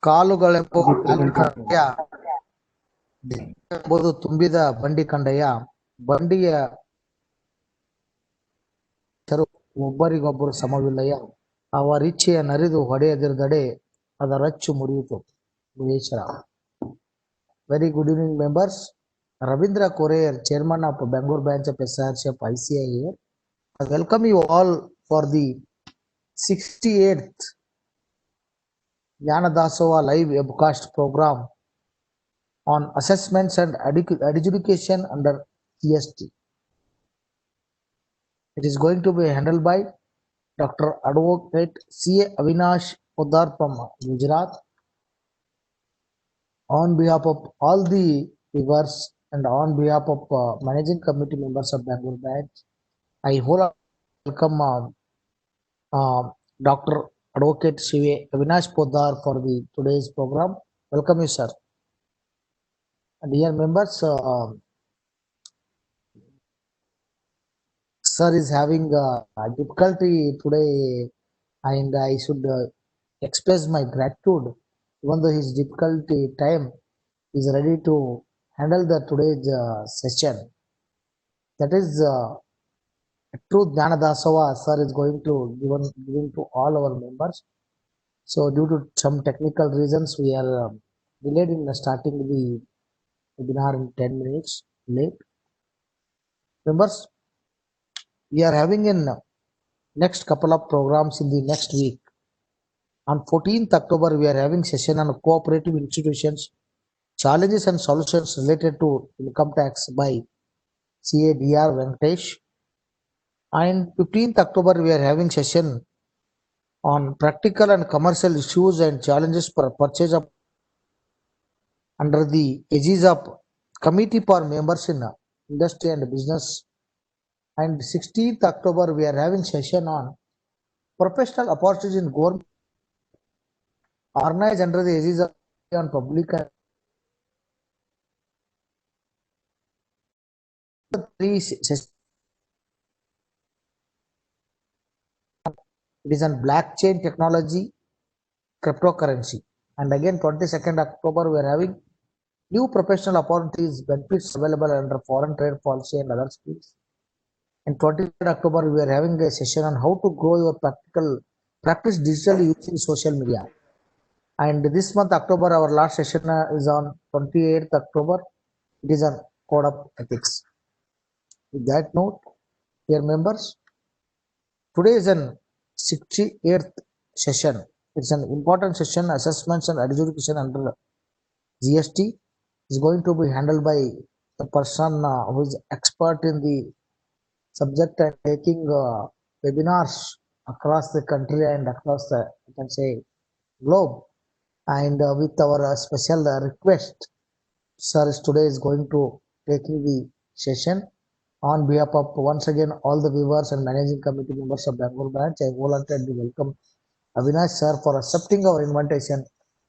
ಕಾಲುಗಳೆಂಬ ಕಂಡೆಯ ಎಂಬುದು ತುಂಬಿದ ಬಂಡಿ ಕಂಡೆಯ ಬಂಡಿಯ ಹೆಸರು ಒಬ್ಬರಿಗೊಬ್ಬರು ಸಮವಿಲ್ಲಯ್ಯ. ಅವರಿಚ್ಛೆಯ ನರಿದು ಹೊಡೆಯದಿರದಡೆ ಅದರಚ್ಚು ಮುರಿಯಿತು. ವಿವೇಚರ. Very good evening, members. Ravindra Korer, Chairman of Bangalore Branch of SRC of ICI here. I welcome you all for the 68th Jnana Dasova live webcast program on assessments and adjudication under GST. It is going to be handled by Dr. Advocate C.A. Avinash Poddar from Gujarat. On behalf of all the viewers and on behalf of managing committee members of Bangalore Branch, I welcome Dr. Advocate C.A. Avinash Poddar for the today's program. Welcome you, sir. Dear members, sir is having difficulty today, and I should express my gratitude. Even though his difficulty time is ready to handle the today's session. That is true Jnana Dasova sir is going to given to all our members. So due to some technical reasons, we are delayed in starting the webinar in 10 minutes late. Members, we are having in next couple of programs in the next week. On 14th October, we are having session on cooperative institutions, challenges and solutions related to income tax by CADR Venkatesh. And 15th October, we are having session on practical and commercial issues and challenges for purchase of under the aegis of Committee for Members in Industry and Business. And 16th October, we are having session on professional opportunities in government organized under the aegis of on public and three sessions. It is on blockchain technology, cryptocurrency. And again, 22nd October, we are having new professional opportunities, benefits available under foreign trade policy and other skills. And 23rd October, we are having a session on how to grow your practice digitally using social media. And this month, October, our last session is on 28th October. It is on Code of Ethics. With that note, dear members, today is an 68th session. It's an important session, assessments and adjudication under GST is going to be handled by the person who is expert in the subject and taking webinars across the country and across the, you can say, globe. And with our special request, sir today is going to taking the session. On behalf of once again all the viewers and managing committee members of Bangalore Branch, I voluntarily welcome Avinash sir for accepting our invitation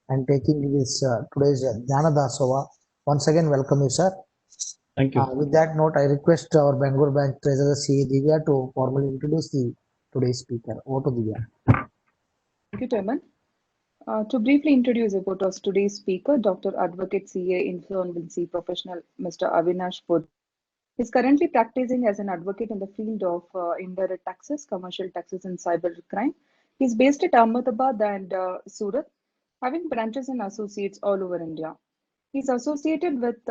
and taking this today's Jnana Dasova. Once again, welcome you, sir. Thank you. With that note, I request our Bangalore Branch Treasurer C. Divya to formally introduce the today's speaker. Over to Divya. Thank you, Chairman. To briefly introduce about us today's speaker, Dr. Advocate CA Insolvency Professional Mr. Avinash Poddar. He is currently practicing as an advocate in the field of indirect taxes, commercial taxes, and cybercrime. He is based at Ahmedabad and Surat, having branches and associates all over India. He is associated with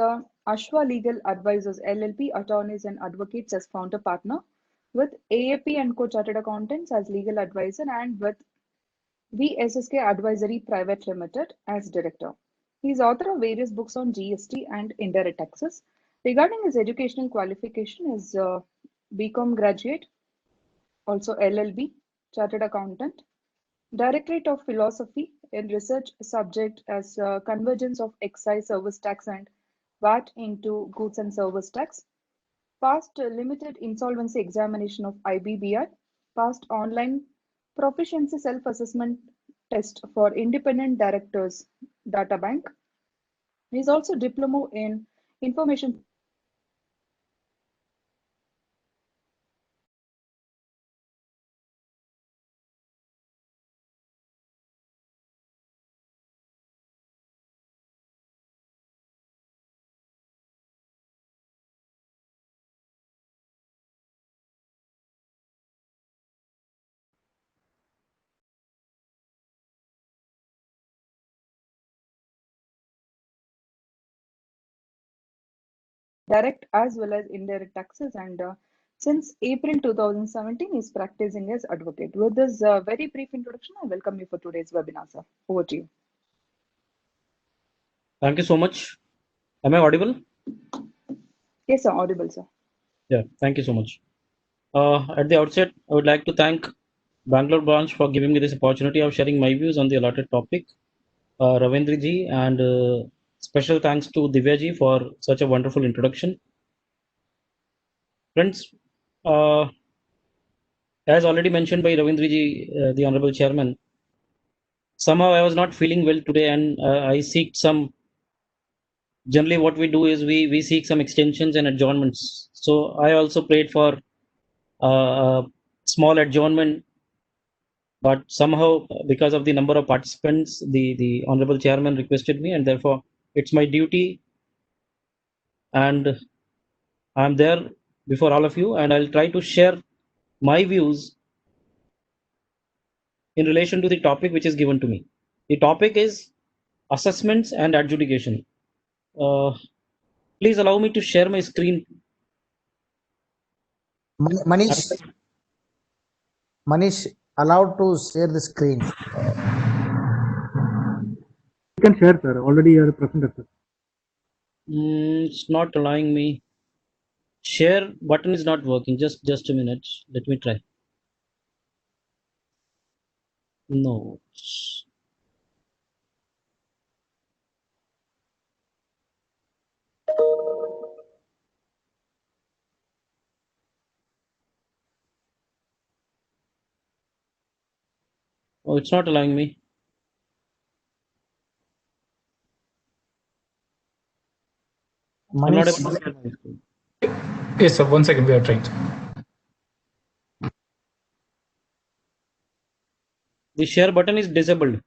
Ashwa Legal Advisors LLP, attorneys and advocates as founder partner, with AAP and Co Chartered Accountants as legal advisor, and with VSSK Advisory Private Limited as director. He is author of various books on GST and indirect taxes. Regarding his educational qualification, is BCom graduate, also LLB, Chartered Accountant, Directorate of Philosophy in Research subject as convergence of excise service tax and VAT into goods and service tax, passed limited insolvency examination of IBBI, passed online proficiency self-assessment test for independent directors data bank. He is also diploma in information direct as well as indirect taxes, and since April 2017 is practicing as advocate. With this very brief introduction, I welcome you for today's webinar, sir. Over to you. Thank you so much. Am I audible? Yes, sir. Audible, sir. Yeah, thank you so much. At the outset, I would like to thank Bangalore branch for giving me this opportunity of sharing my views on the allotted topic. Ravindra ji, and special thanks to Divya ji for such a wonderful introduction. Friends, uh, as already mentioned by Ravindra ji, the Honorable Chairman, somehow I was not feeling well today, and I seek some. Generally, what we do is we seek some extensions and adjournments. So I also prayed for small adjournment, but somehow because of the number of participants, the Honorable Chairman requested me, and therefore it's my duty, and I'm there before all of you, and I'll try to share my views in relation to the topic which is given to me. The topic is assessments and adjudication. Uh, Please allow me to share my screen. Manish, allowed to share the screen. You can share, sir. Already you are present, sir. It's not allowing me. Share button is not working. Just a minute. Let me try. No. Oh, it's not allowing me. I'm not able to share my screen. Yes, sir. 1 second, we are trying. The share button is disabled.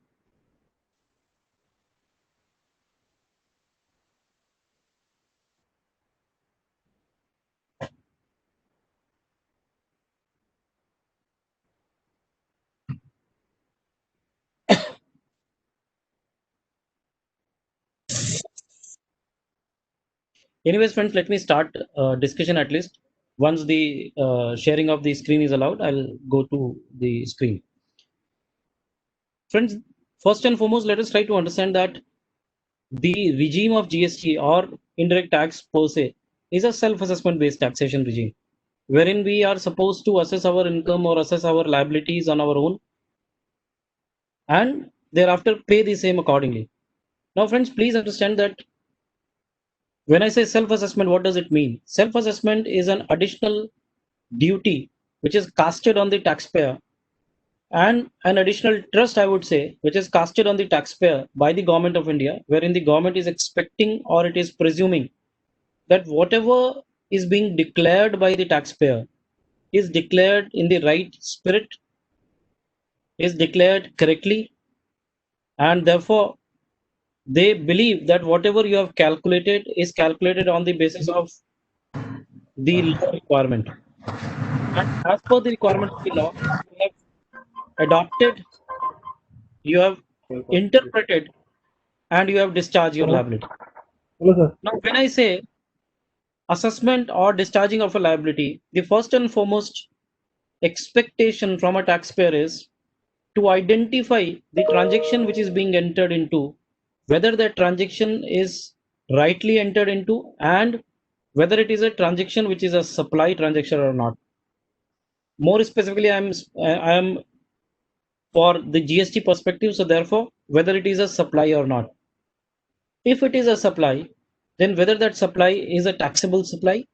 Anyways, friends, let me start discussion at least. Once the sharing of the screen is allowed, I'll go to the screen. Friends, first and foremost, let us try to understand that the regime of GST or indirect tax per se is a self-assessment based taxation regime, wherein we are supposed to assess our income or assess our liabilities on our own and thereafter pay the same accordingly. Now, friends, please understand that when I say self-assessment, what does it mean? Self-assessment is an additional duty which is casted on the taxpayer, and an additional trust, I would say, which is casted on the taxpayer by the government of India, wherein the government is expecting or it is presuming that whatever is being declared by the taxpayer is declared in the right spirit, is declared correctly, and therefore they believe that whatever you have calculated is calculated on the basis of the law requirement. And as per the requirement of the law, you have adopted, you have interpreted, and you have discharged your liability. Hello, sir. Now, when I say assessment or discharging of a liability, the first and foremost expectation from a taxpayer is to identify the transaction which is being entered into, whether that transaction is rightly entered into, and whether it is a transaction which is a supply transaction or not. More specifically, I am for the GST perspective, so therefore, whether it is a supply or not. If it is a supply, then whether that supply is a taxable supply.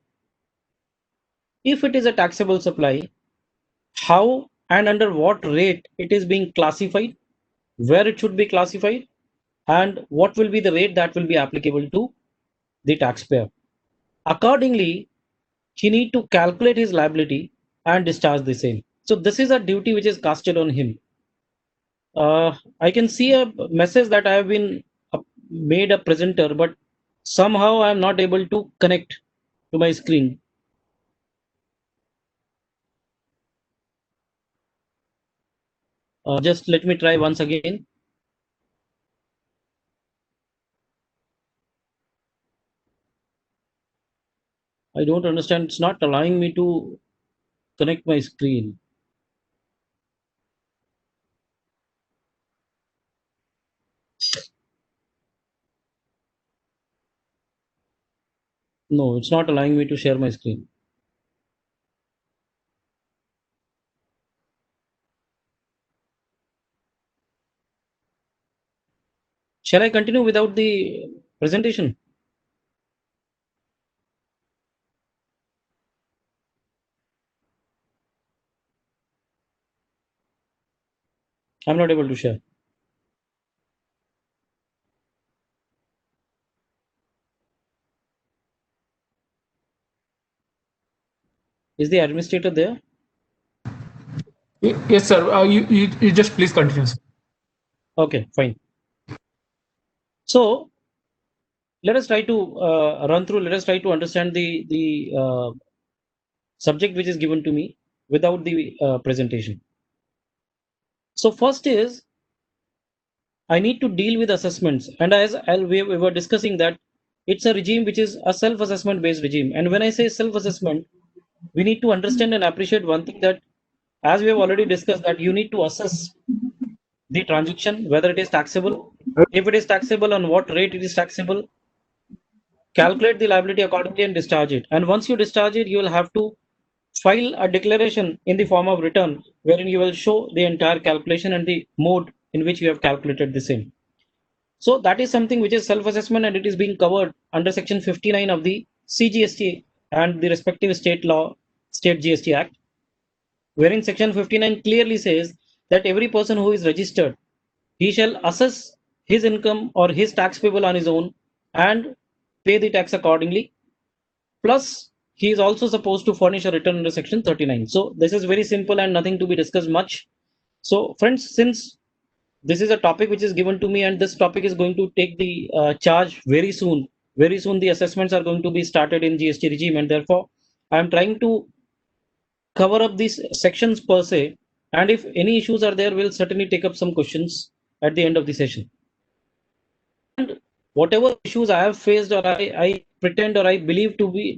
If it is a taxable supply, how and under what rate it is being classified, where it should be classified, and what will be the rate that will be applicable to the taxpayer. Accordingly, he need to calculate his liability and discharge the same. So this is a duty which is casted on him. I can see a message that I have been made a presenter, but somehow I am not able to connect to my screen. Just let me try once again. I don't understand. It's not allowing me to connect my screen. No, it's not allowing me to share my screen. Shall I continue without the presentation? I'm not able to share. Is the administrator there? Yes, sir. You just please continue, sir. Okay, fine. So let us try to run through. Let us try to understand the subject which is given to me without the presentation. So first is I need to deal with assessments, and as we were discussing that it's a regime which is a self-assessment based regime. And when I say self-assessment, we need to understand and appreciate one thing, that as we have already discussed, that you need to assess the transaction whether it is taxable, if it is taxable, on what rate it is taxable, calculate the liability accordingly and discharge it. And once you discharge it, you will have to file a declaration in the form of return, wherein you will show the entire calculation and the mode in which you have calculated the same. So that is something which is self-assessment, and it is being covered under section 59 of the CGST and the respective state law, state GST Act, wherein section 59 clearly says that every person who is registered, he shall assess his income or his tax payable on his own and pay the tax accordingly. Plus, he is also supposed to furnish a return under section 39. So this is very simple and nothing to be discussed much. So friends, since this is a topic which is given to me, and this topic is going to take the charge very soon. Very soon, the assessments are going to be started in GST regime, and therefore, I am trying to cover up these sections per se. And if any issues are there, we'll certainly take up some questions at the end of the session. And whatever issues I have faced, or I pretend or I believe to be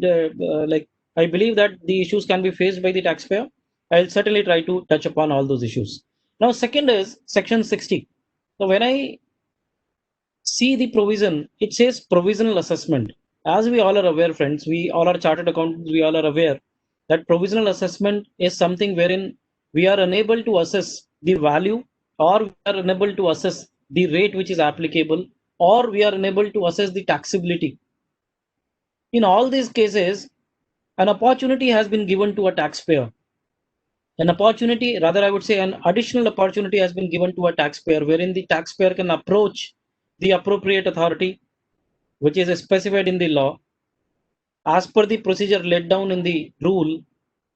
like I believe that the issues can be faced by the taxpayer, I'll certainly try to touch upon all those issues. Now, second is section 60. So when I see the provision, it says provisional assessment. As we all are aware, friends, we all are chartered accountants, we all are aware that provisional assessment is something wherein we are unable to assess the value, or we are unable to assess the rate which is applicable, or we are unable to assess the taxability. In all these cases, an opportunity has been given to a taxpayer. An opportunity, rather, I would say an additional opportunity has been given to a taxpayer, wherein the taxpayer can approach the appropriate authority, which is specified in the law, as per the procedure laid down in the rule,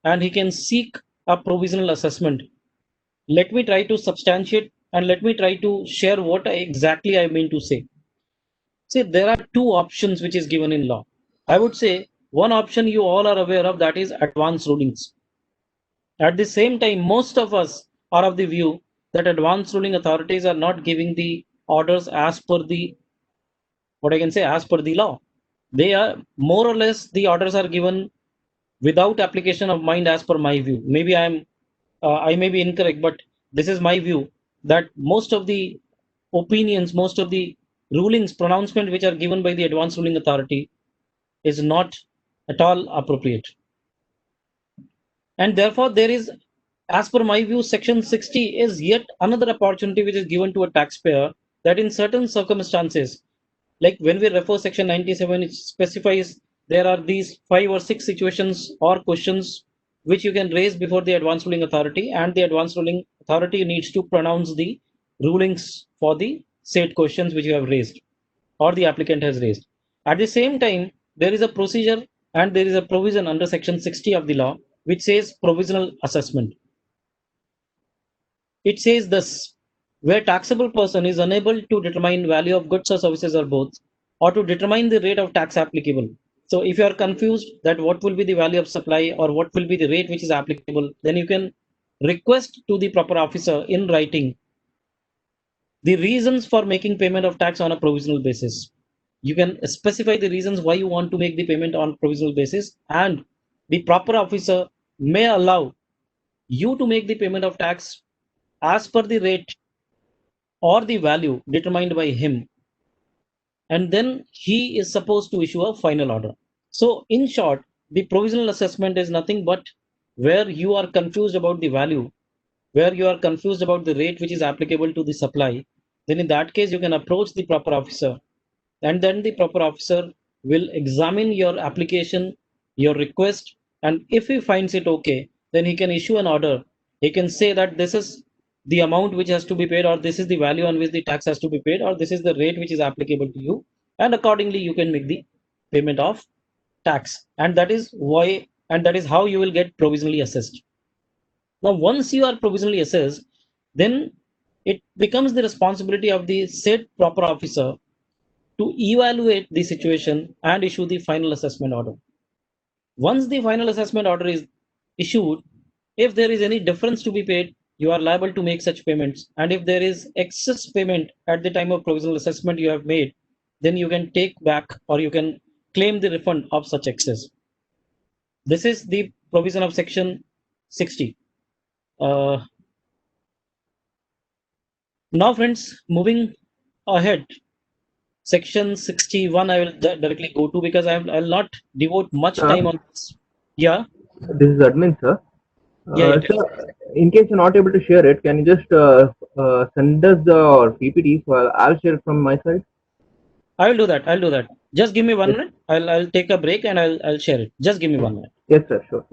and he can seek a provisional assessment. Let me try to substantiate and let me try to share what exactly I mean to say. See, there are two options which is given in law. I would say one option you all are aware of, that is advance rulings. At the same time, most of us are of the view that advance ruling authorities are not giving the orders as per the, what I can say, as per the law. They are more or less, the orders are given without application of mind, as per my view. Maybe I may be incorrect, but this is my view, that most of the opinions, most of the rulings, pronouncement which are given by the advance ruling authority is not at all appropriate. And therefore, there is, as per my view, section 60 is yet another opportunity which is given to a taxpayer, that in certain circumstances, like when we refer section 97, it specifies there are these 5 or 6 situations or questions which you can raise before the advance ruling authority, and the advance ruling authority needs to pronounce the rulings for the said questions which you have raised or the applicant has raised. At the same time, there is a procedure and there is a provision under section 60 of the law which says provisional assessment. It says this: where taxable person is unable to determine value of goods or services or both, or to determine the rate of tax applicable. So if you are confused that what will be the value of supply or what will be the rate which is applicable, then you can request to the proper officer in writing the reasons for making payment of tax on a provisional basis. You can specify the reasons why you want to make the payment on provisional basis, and the proper officer may allow you to make the payment of tax as per the rate or the value determined by him, and then he is supposed to issue a final order. So, in short, the provisional assessment is nothing but where you are confused about the value, where you are confused about the rate which is applicable to the supply. Then, in that case, you can approach the proper officer, and then the proper officer will examine your application, your request, and if he finds it okay, then he can issue an order. He can say that this is the amount which has to be paid, or this is the value on which the tax has to be paid, or this is the rate which is applicable to you, and accordingly you can make the payment of tax. And that is why, and that is how you will get provisionally assessed. Now once you are provisionally assessed, then it becomes the responsibility of the said proper officer to evaluate the situation and issue the final assessment order. Once the final assessment order is issued, if there is any difference to be paid, you are liable to make such payments. And if there is excess payment at the time of provisional assessment you have made, then you can take back or you can claim the refund of such excess. This is the provision of section 60. Now, friends, moving ahead, section 61 I will directly go to, because I'll not devote much Sir, time on this. Yeah, this is admin, sir. yeah, yeah. Sir, in case you're not able to share it, can you just send us the PPT? So I'll share it from my side. I will do that. I'll do that. Just give me 1 minute. Yes, I'll take a break and I'll share it. Just give me 1 minute. yes, sir, sure.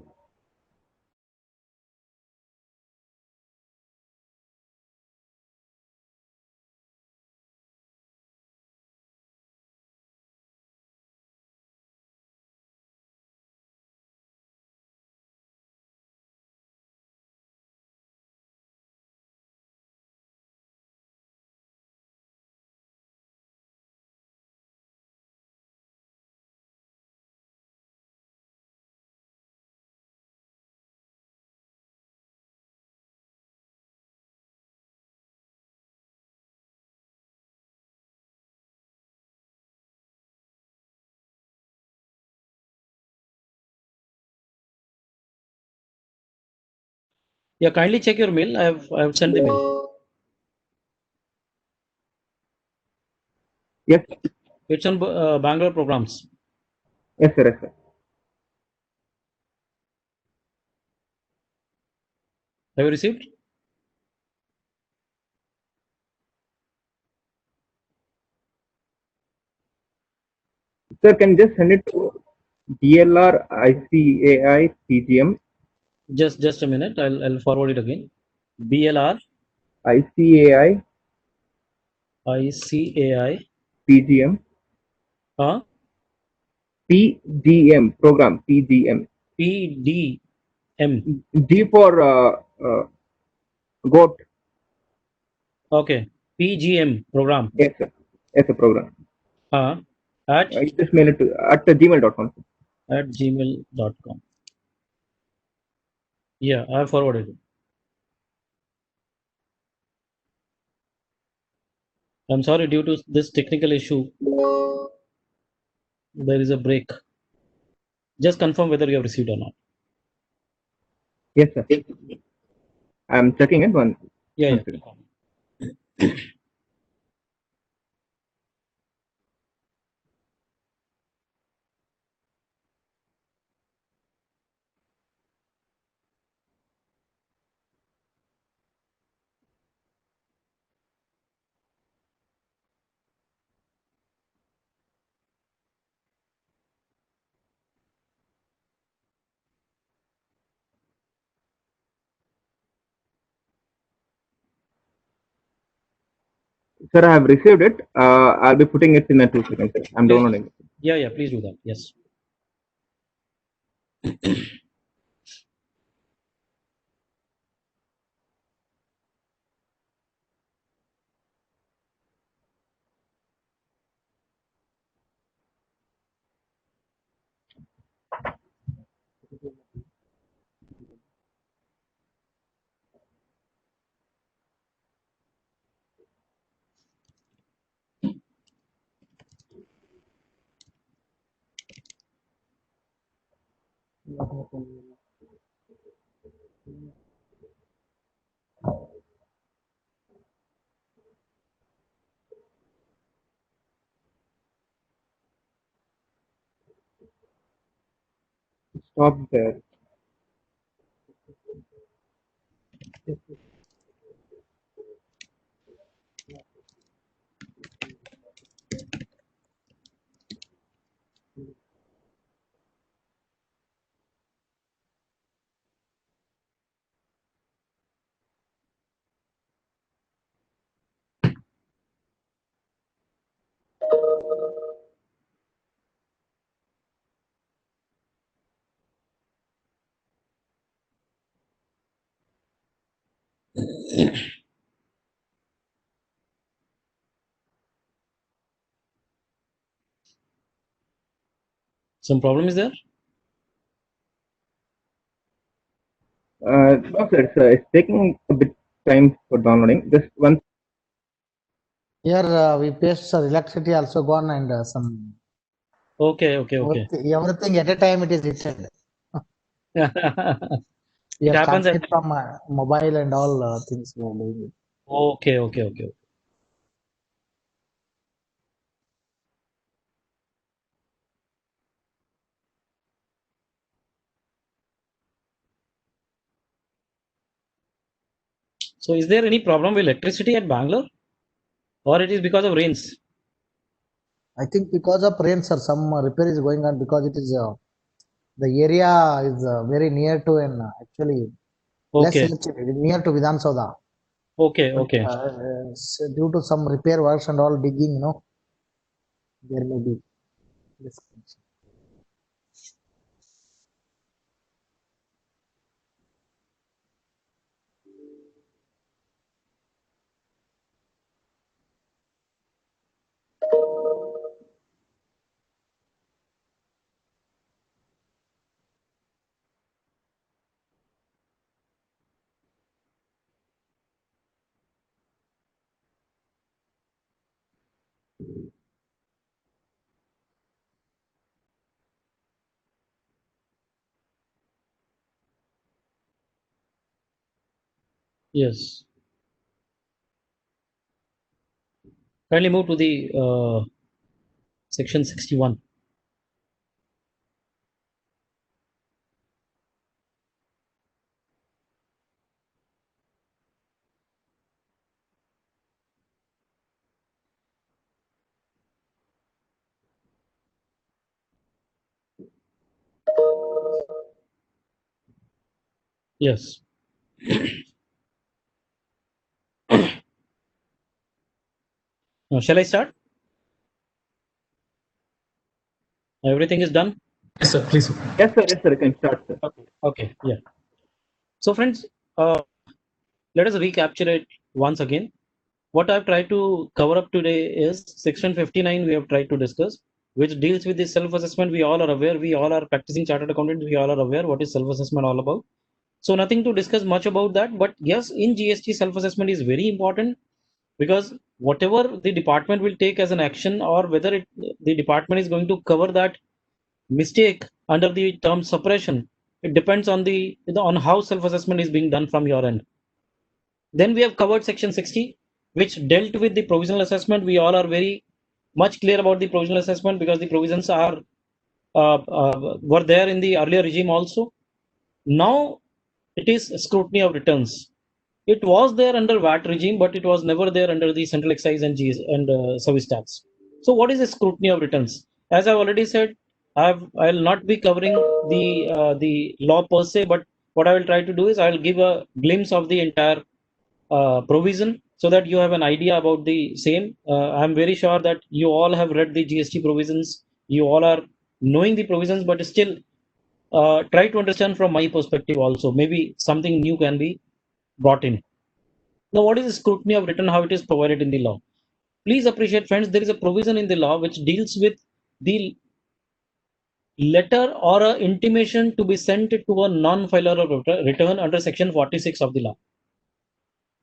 Yeah, kindly check your mail. I've sent the mail. Yes, It's on Bangalore programs. yes, sir, yes, sir. Have you received? Sir, can you just send it to DLR ICAI PGM Just a minute. I'll forward it again. BLR ICAI ICAI PGM uh, PGM program PGM PDM. G for goat. Okay. PGM program. Yes, sir. Yes, sir, program. Uh, at You just mail it to at gmail.com. at gmail.com. Yeah, I forwarded it. I'm sorry, due to this technical issue, there is a break. Just confirm whether you have received or not. Yes, sir. I'm checking it one. Yeah, One yeah. second. Sir, I have received it. I'll be putting it in a 2 seconds. Sir. I'm Please. downloading it. Yeah, yeah. Please do that. Yes. Stop there. Some problem is there? No, sir, it's taking a bit time for downloading. Just one. Here we paste relaxity also gone and some Okay. everything at a time it is written. We It are happens starting at. it from mobile and all things we are doing it. Okay. So is there any problem with electricity at Bangalore, or it is because of rains? I think because of rains or some repair is going on because it is the area is very near to an actually less Okay. electricity near to Vidhan Soda. But Okay. due to some repair works and all digging, there may be disconnection. Yes. Kindly move to the section 61. Yes. Shall I start? Everything is done? Yes, sir. Please. Yes, sir. You can start, sir. Okay. Yeah. So friends, let us recapitulate once again. What I've tried to cover up today is section 59 we have tried to discuss, which deals with the self-assessment. We all are aware, we all are practicing chartered accountants, we all are aware what is self-assessment all about. So nothing to discuss much about that. But yes, in GST, self-assessment is very important because whatever the department will take as an action, or whether the department is going to cover that mistake under the term suppression, it depends on on how self-assessment is being done from your end. Then we have covered section 60, which dealt with the provisional assessment. We all are very much clear about the provisional assessment because the provisions are were there in the earlier regime also. Now it is scrutiny of returns. It was there under VAT regime, but it was never there under the central excise and service tax. So what is the scrutiny of returns? As I've already said, I'll not be covering the law per se, but what I will try to do is I'll give a glimpse of the entire provision so that you have an idea about the same. I'm very sure that you all have read the GST provisions. You all are knowing the provisions, but still try to understand from my perspective also. Maybe something new can be brought in. Now, what is the scrutiny of return? How it is provided in the law? Please appreciate, friends, there is a provision in the law which deals with the letter or a intimation to be sent to a non-filer of return under section 46 of the law.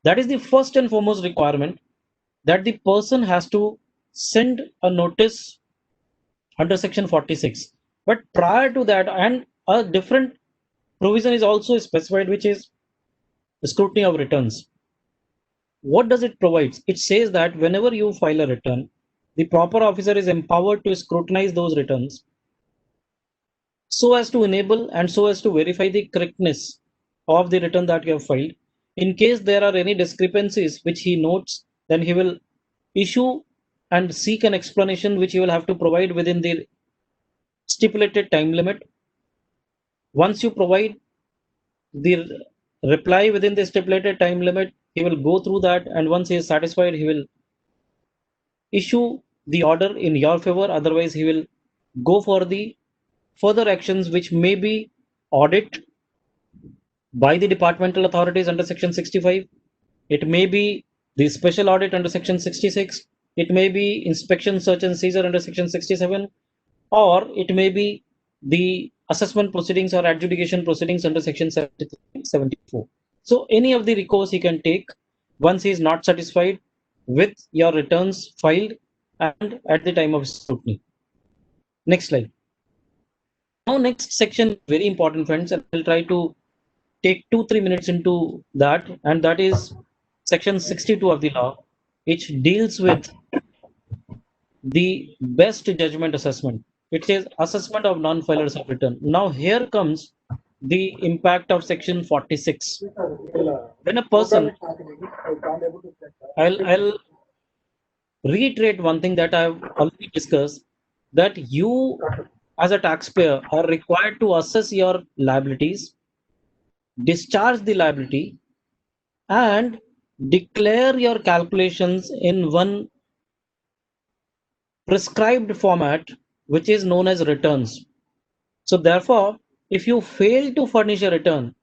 That is the first and foremost requirement, that the person has to send a notice under section 46. But prior to that, and a different provision is also specified, which is scrutiny of returns. What does it provide? It says that whenever you file a return, the proper officer is empowered to scrutinize those returns so as to enable and so as to verify the correctness of the return that you have filed. In case there are any discrepancies which he notes, then he will issue and seek an explanation which he will have to provide within the stipulated time limit. Once you provide the reply within the stipulated time limit, he will go through that, and once he is satisfied, he will issue the order in your favor. Otherwise, he will go for the further actions which may be audit by the departmental authorities under section 65. It may be the special audit under section 66. It may be inspection, search and seizure under section 67, or it may be the assessment proceedings or adjudication proceedings under section 73, 74. So any of the recourse he can take once he is not satisfied with your returns filed and at the time of scrutiny. Next slide. Now next section, very important friends, and I'll try to take 2-3 minutes into that, and that is section 62 of the law, which deals with the best judgment assessment. It says assessment of non-filers of return. Now here comes the impact of section 46. When a person, I'll reiterate one thing that I've already discussed, that you as a taxpayer are required to assess your liabilities, discharge the liability, and declare your calculations in one prescribed format, which is known as returns. So therefore, if you fail to furnish a return,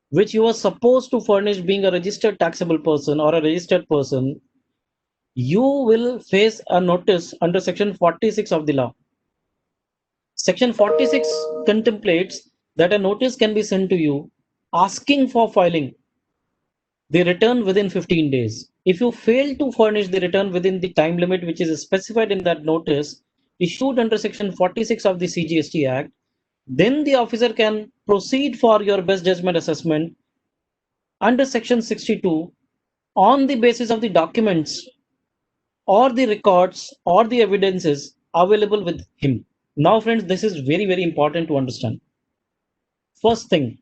which you are supposed to furnish being a registered taxable person or a registered person, you will face a notice under section 46 of the law. Section 46 contemplates that a notice can be sent to you asking for filing the return within 15 days. If you fail to furnish the return within the time limit which is specified in that notice issued under section 46 of the CGST Act, then the officer can proceed for your best judgment assessment under section 62 on the basis of the documents or the records or the evidences available with him. Now friends, this is very, very important to understand. First thing,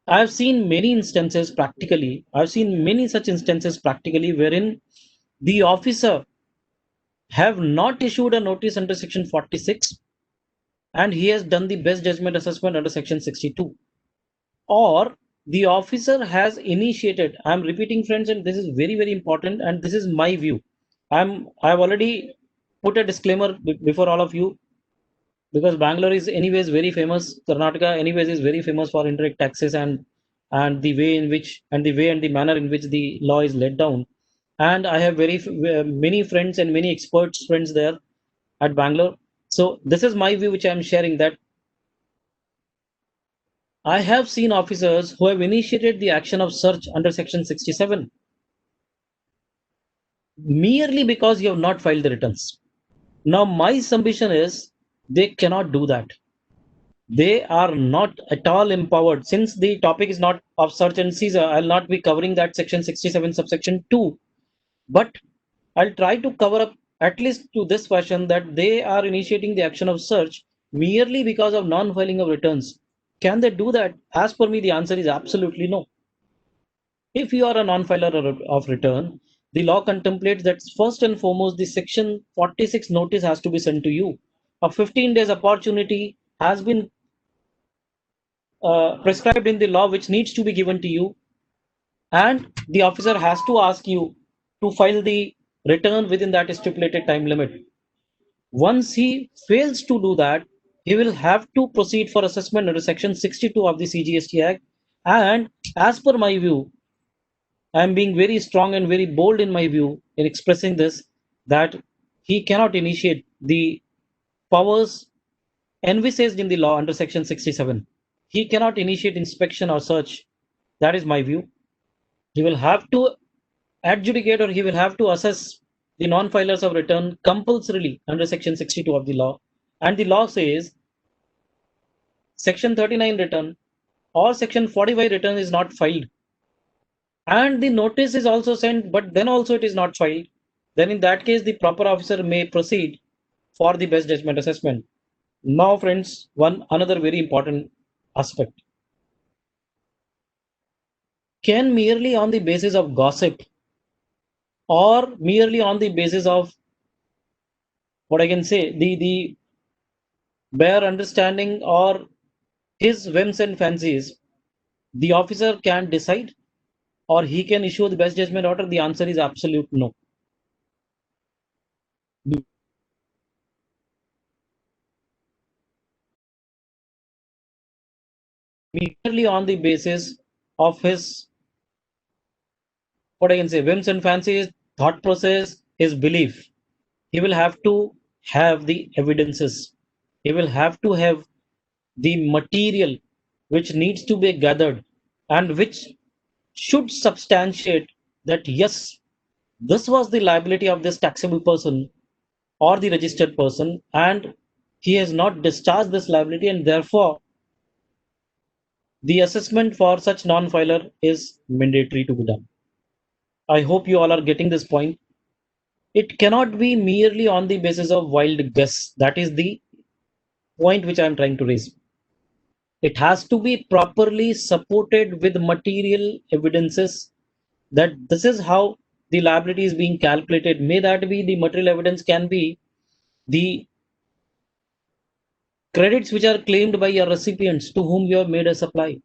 I've seen many instances practically, wherein the officer have not issued a notice under section 46 and he has done the best judgment assessment under section 62, or the officer has initiated, I'm repeating friends, and this is very, very important, and this is my view. I've already put a disclaimer before all of you, because Bangalore is anyways very famous, Karnataka anyways is very famous for indirect taxes and the way in which and the manner in which the law is laid down. And I have very many friends and many experts friends there at Bangalore. So this is my view which I am sharing, that I have seen officers who have initiated the action of search under section 67 merely because you have not filed the returns. Now my submission is they cannot do that. They are not at all empowered. Since the topic is not of search and seizure, I'll not be covering that section 67 subsection 2, but I'll try to cover up at least to this fashion, that they are initiating the action of search merely because of non-filing of returns. Can they do that? As per me, the answer is absolutely no. If you are a non-filer of return, the law contemplates that first and foremost, the section 46 notice has to be sent to you. A 15 days opportunity has been prescribed in the law, which needs to be given to you, and the officer has to ask you to file the return within that stipulated time limit. Once he fails to do that, he will have to proceed for assessment under section 62 of the CGST Act. And as per my view, I am being very strong and very bold in my view in expressing this, that he cannot initiate the powers envisaged in the law under section 67. He cannot initiate inspection or search. That is my view. He will have to adjudicate, or he will have to assess the non-filers of return compulsorily under section 62 of the law. And the law says Section 39 return or Section 45 return is not filed, and the notice is also sent, but then also it is not filed, then in that case, the proper officer may proceed for the best judgment assessment. Now, friends, another very important aspect. Can merely on the basis of gossip or merely on the basis of what I can say, the bare understanding or his whims and fancies, the officer can decide or he can issue the best judgment order? The answer is absolute no. Merely on the basis of his, what I can say, whims and fancies, thought process, his belief, he will have to have the evidences. He will have to have the material which needs to be gathered and which should substantiate that yes, this was the liability of this taxable person or the registered person, and he has not discharged this liability, and therefore the assessment for such non-filer is mandatory to be done. I hope you all are getting this point. It cannot be merely on the basis of wild guess. That is the point which I am trying to raise. It has to be properly supported with material evidences that this is how the liability is being calculated. May that be the material evidence, can be the credits which are claimed by your recipients to whom you have made a supply.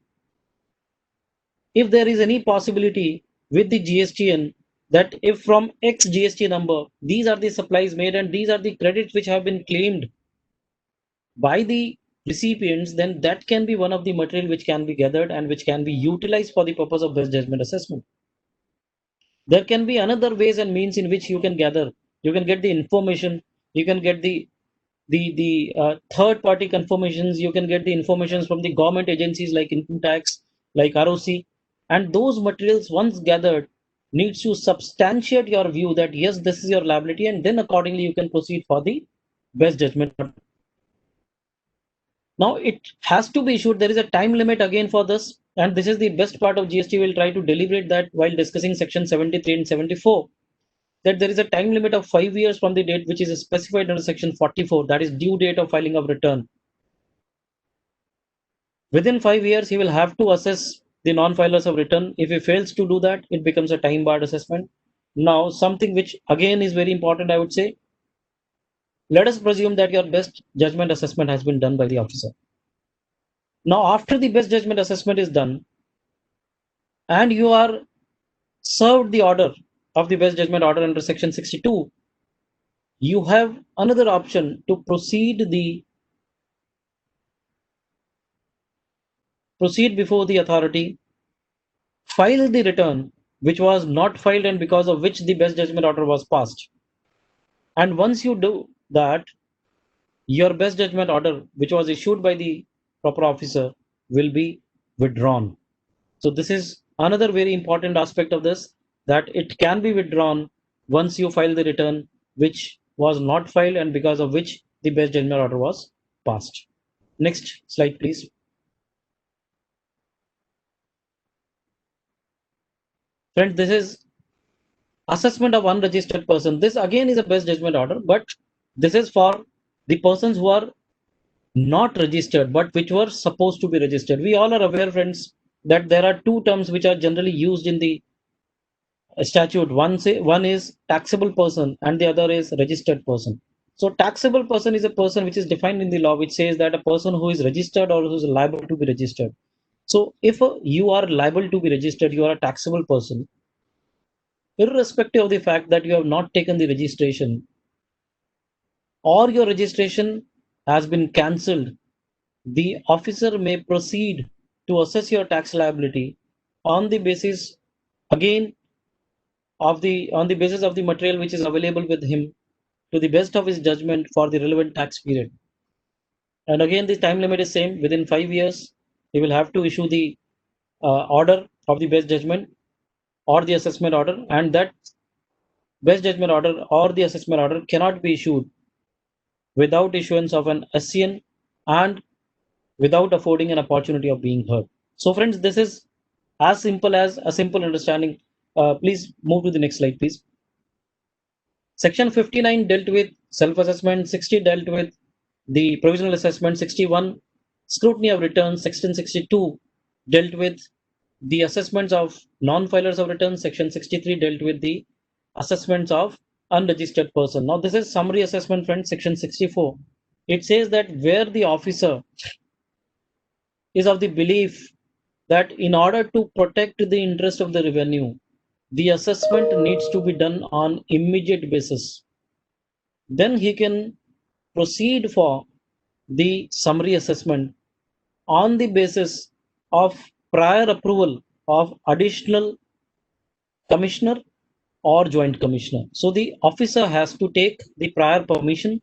If there is any possibility with the GSTN that if from X GST number, these are the supplies made and these are the credits which have been claimed by the recipients, then that can be one of the material which can be gathered and which can be utilized for the purpose of best judgment assessment. There can be another ways and means in which you can gather. You can get the information. You can get the third party confirmations. You can get the informations from the government agencies like income tax, like ROC, and those materials once gathered needs to substantiate your view that yes, this is your liability, and then accordingly you can proceed for the best judgment. Now it has to be issued. There is a time limit again for this, and this is the best part of GST. We'll try to deliberate that while discussing section 73 and 74, that there is a time limit of 5 years from the date which is specified under section 44, that is due date of filing of return. Within 5 years, he will have to assess the non-filers of return. If he fails to do that, it becomes a time-barred assessment. Now, something which again is very important, I would say, let us presume that your best judgment assessment has been done by the officer. Now, after the best judgment assessment is done, and you are served the order of the best judgment order under section 62, you have another option to proceed before the authority, file the return which was not filed and because of which the best judgment order was passed. And once you do that, your best judgment order which was issued by the proper officer will be withdrawn. So this is another very important aspect of this, that it can be withdrawn once you file the return which was not filed and because of which the best judgment order was passed. Next slide, please. Friends, this is assessment of unregistered person. This again is a best judgment order, but this is for the persons who are not registered but which were supposed to be registered. We all are aware, friends, that there are two terms which are generally used in the statute. One is taxable person and the other is registered person. So taxable person is a person which is defined in the law, which says that a person who is registered or who is liable to be registered. So if you are liable to be registered, you are a taxable person, irrespective of the fact that you have not taken the registration or your registration has been cancelled, the officer may proceed to assess your tax liability on the basis, again, on the basis of the material which is available with him to the best of his judgment for the relevant tax period. And again, the time limit is same. Within 5 years, he will have to issue the order of the best judgment or the assessment order, and that best judgment order or the assessment order cannot be issued without issuance of an SCN and without affording an opportunity of being heard. So friends, this is as simple as a simple understanding. Please move to the next slide, please. Section 59 dealt with self-assessment, 60 dealt with the provisional assessment, 61 scrutiny of returns, section 62 dealt with the assessments of non-filers of returns, section 63 dealt with the assessments of unregistered person. Now this is summary assessment, friends. Section 64, it says that where the officer is of the belief that in order to protect the interest of the revenue, the assessment needs to be done on immediate basis, then he can proceed for the summary assessment on the basis of prior approval of additional commissioner or joint commissioner. So the officer has to take the prior permission.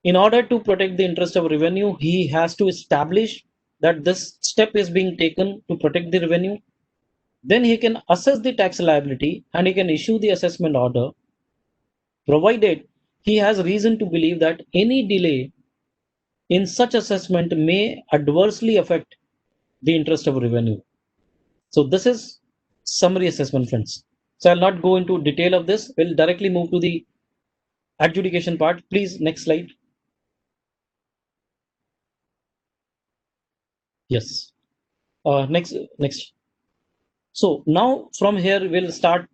In order to protect the interest of revenue, he has to establish that this step is being taken to protect the revenue. Then he can assess the tax liability and he can issue the assessment order, provided he has reason to believe that any delay in such assessment may adversely affect the interest of revenue. So this is summary assessment, friends. So I'll not go into detail of this. We'll directly move to the adjudication part. Please, next slide. Yes. Next. So now from here, we'll start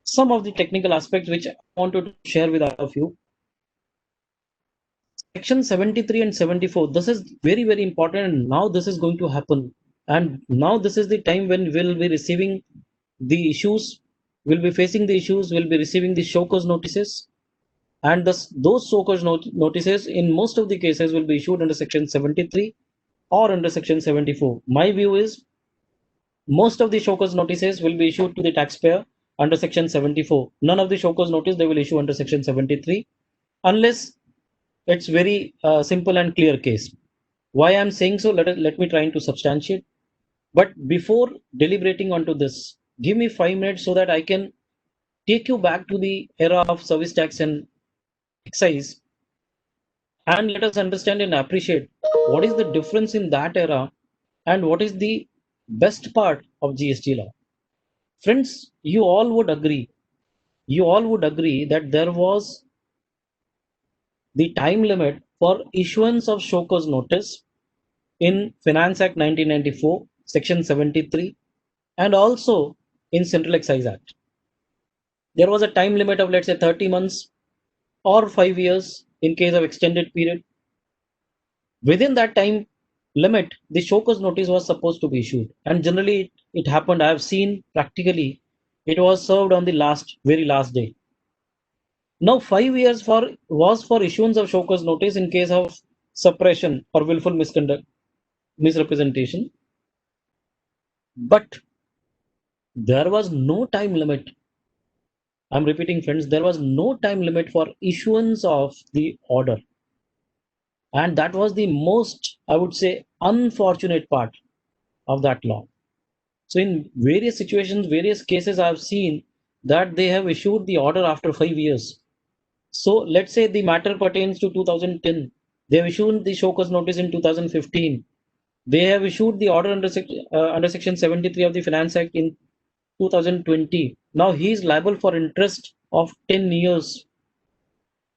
some of the technical aspects which I wanted to share with all of you. Section 73 and 74, this is very, very important. And now this is going to happen. And now this is the time when we'll be receiving the issues, we'll be facing the issues, we'll be receiving the show cause notices. And those show cause notices in most of the cases will be issued under section 73 or under section 74. My view is most of the show cause notices will be issued to the taxpayer under section 74. None of the show cause notice they will issue under section 73 unless it's very simple and clear case. Why I'm saying so, let me try to substantiate. But before deliberating onto this, give me 5 minutes so that I can take you back to the era of service tax and excise, and let us understand and appreciate what is the difference in that era and what is the best part of GST law. Friends, you all would agree that there was the time limit for issuance of show cause notice in Finance Act 1994, Section 73, and also in Central Excise Act. There was a time limit of, let's say, 30 months or 5 years in case of extended period. Within that time limit, the show cause notice was supposed to be issued. And generally, it happened, I have seen practically, it was served on the very last day. Now, 5 years was for issuance of show cause notice in case of suppression or willful misrepresentation. But there was no time limit. I'm repeating, friends, there was no time limit for issuance of the order. And that was the most, I would say, unfortunate part of that law. So in various situations, various cases, I've seen that they have issued the order after 5 years. So let's say the matter pertains to 2010. They have issued the show cause notice in 2015. They have issued the order under section 73 of the Finance Act in 2020. Now he is liable for interest of 10 years,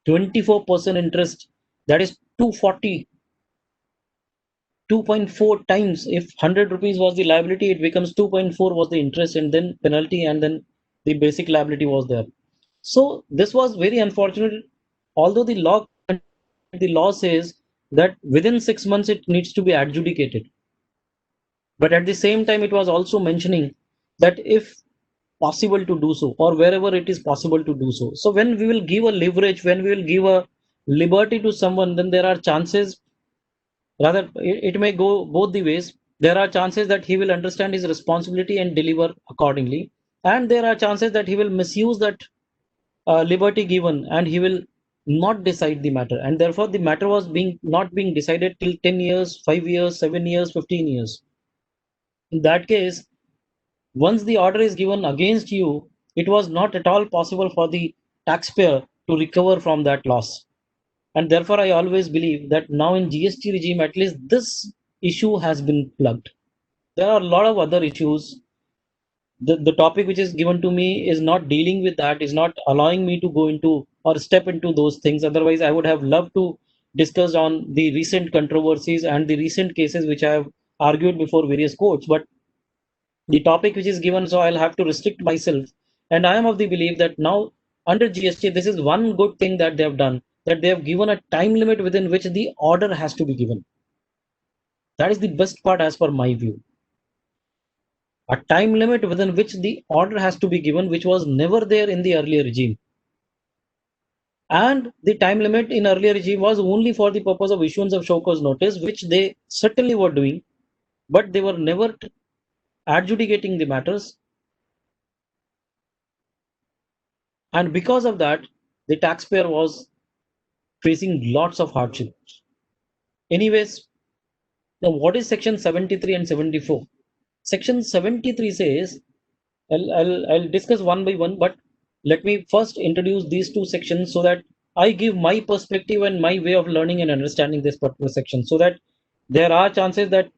24% interest. That is 240, 2.4 times. If 100 rupees was the liability, it becomes 2.4 was the interest, and then penalty, and then the basic liability was there. So this was very unfortunate. Although the law says that within 6 months it needs to be adjudicated, but at the same time it was also mentioning that if possible to do so, or wherever it is possible to do so. So when we will give a leverage, when we will give a liberty to someone, then there are chances, rather it may go both the ways. There are chances that he will understand his responsibility and deliver accordingly, and there are chances that he will misuse that liberty given and he will not decide the matter, and therefore the matter was not being decided till 10 years, 5 years, 7 years, 15 years. In that case, once the order is given against you, it was not at all possible for the taxpayer to recover from that loss. And therefore, I always believe that now in GST regime, at least this issue has been plugged. There are a lot of other issues. The topic which is given to me is not dealing with that, is not allowing me to go into or step into those things. Otherwise, I would have loved to discuss on the recent controversies and the recent cases which I have argued before various courts. But the topic which is given, so I'll have to restrict myself. And I am of the belief that now under GST, this is one good thing that they have done, that they have given a time limit within which the order has to be given. That is the best part as per my view. A time limit within which the order has to be given, which was never there in the earlier regime. And the time limit in earlier regime was only for the purpose of issuance of show cause notice, which they certainly were doing, but they were never adjudicating the matters. And because of that, the taxpayer was facing lots of hardships. Anyways, now what is section 73 and 74? Section 73 says, I'll discuss one by one, but let me first introduce these two sections so that I give my perspective and my way of learning and understanding this particular section, so that there are chances that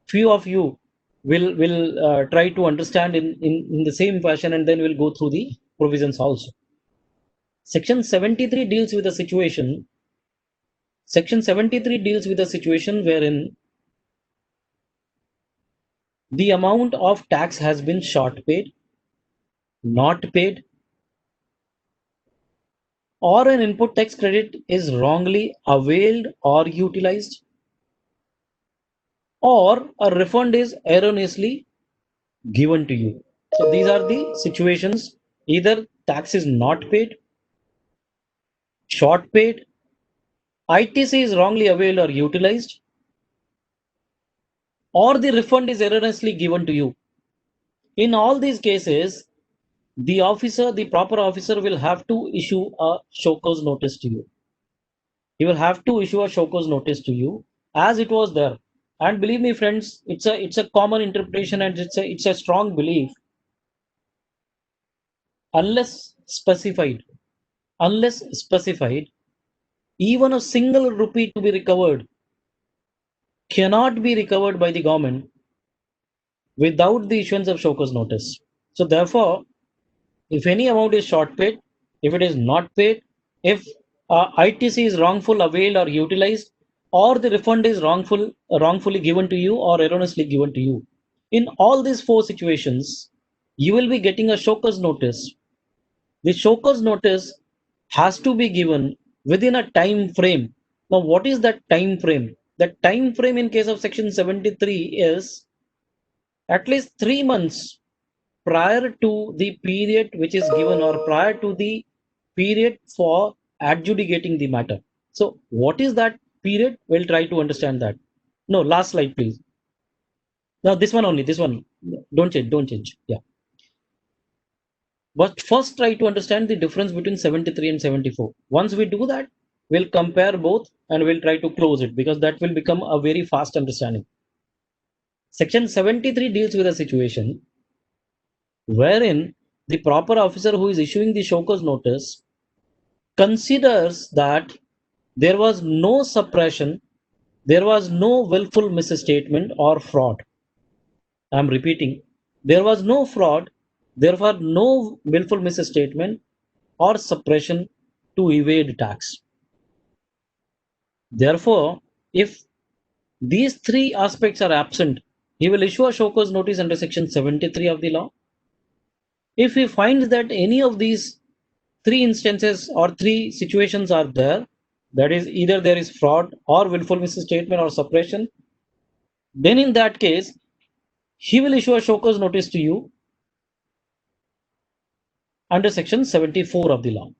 few of you will try to understand in the same fashion, and then we'll go through the provisions also. Section 73 deals with a situation. Section 73 deals with a situation wherein the amount of tax has been short paid, not paid, or an input tax credit is wrongly availed or utilized, or a refund is erroneously given to you. So these are the situations. Either tax is not paid, short paid, ITC is wrongly availed or utilized, or the refund is erroneously given to you. In all these cases, the officer, the proper officer, will have to issue a show cause notice to you. He will have to issue a show cause notice to you as it was there. And believe me, friends, it's a common interpretation and it's a strong belief. Unless specified, even a single rupee to be recovered cannot be recovered by the government without the issuance of show cause notice. So therefore, if any amount is short paid, if it is not paid, if ITC is wrongful availed or utilized, or the refund is wrongfully given to you or erroneously given to you, in all these four situations, you will be getting a show cause notice. The show cause notice has to be given within a time frame. Now, what is that time frame? The time frame in case of section 73 is at least 3 months prior to the period which is given, or prior to the period for adjudicating the matter. So what is that period? We'll try to understand that. No, last slide, please. Now this one only, this one. Don't change. Yeah. But first try to understand the difference between 73 and 74. Once we do that, we'll compare both and we'll try to close it, because that will become a very fast understanding. Section 73 deals with a situation wherein the proper officer who is issuing the show cause notice considers that there was no suppression, there was no willful misstatement or fraud. I'm repeating, there was no fraud, therefore no willful misstatement or suppression to evade tax. Therefore, if these three aspects are absent, he will issue a show cause notice under section 73 of the law. If he finds that any of these three instances or three situations are there, that is, either there is fraud or willful misstatement or suppression, then in that case, he will issue a show cause notice to you under section 74 of the law.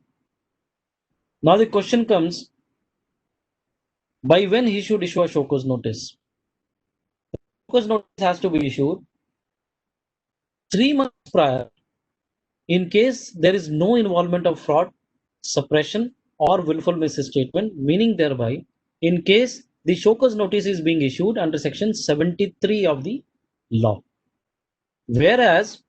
Now the question comes, by when he should issue a show cause notice? The show cause notice has to be issued 3 months prior in case there is no involvement of fraud, suppression, or willful misstatement, meaning thereby, in case the show cause notice is being issued under section 73 of the law. Whereas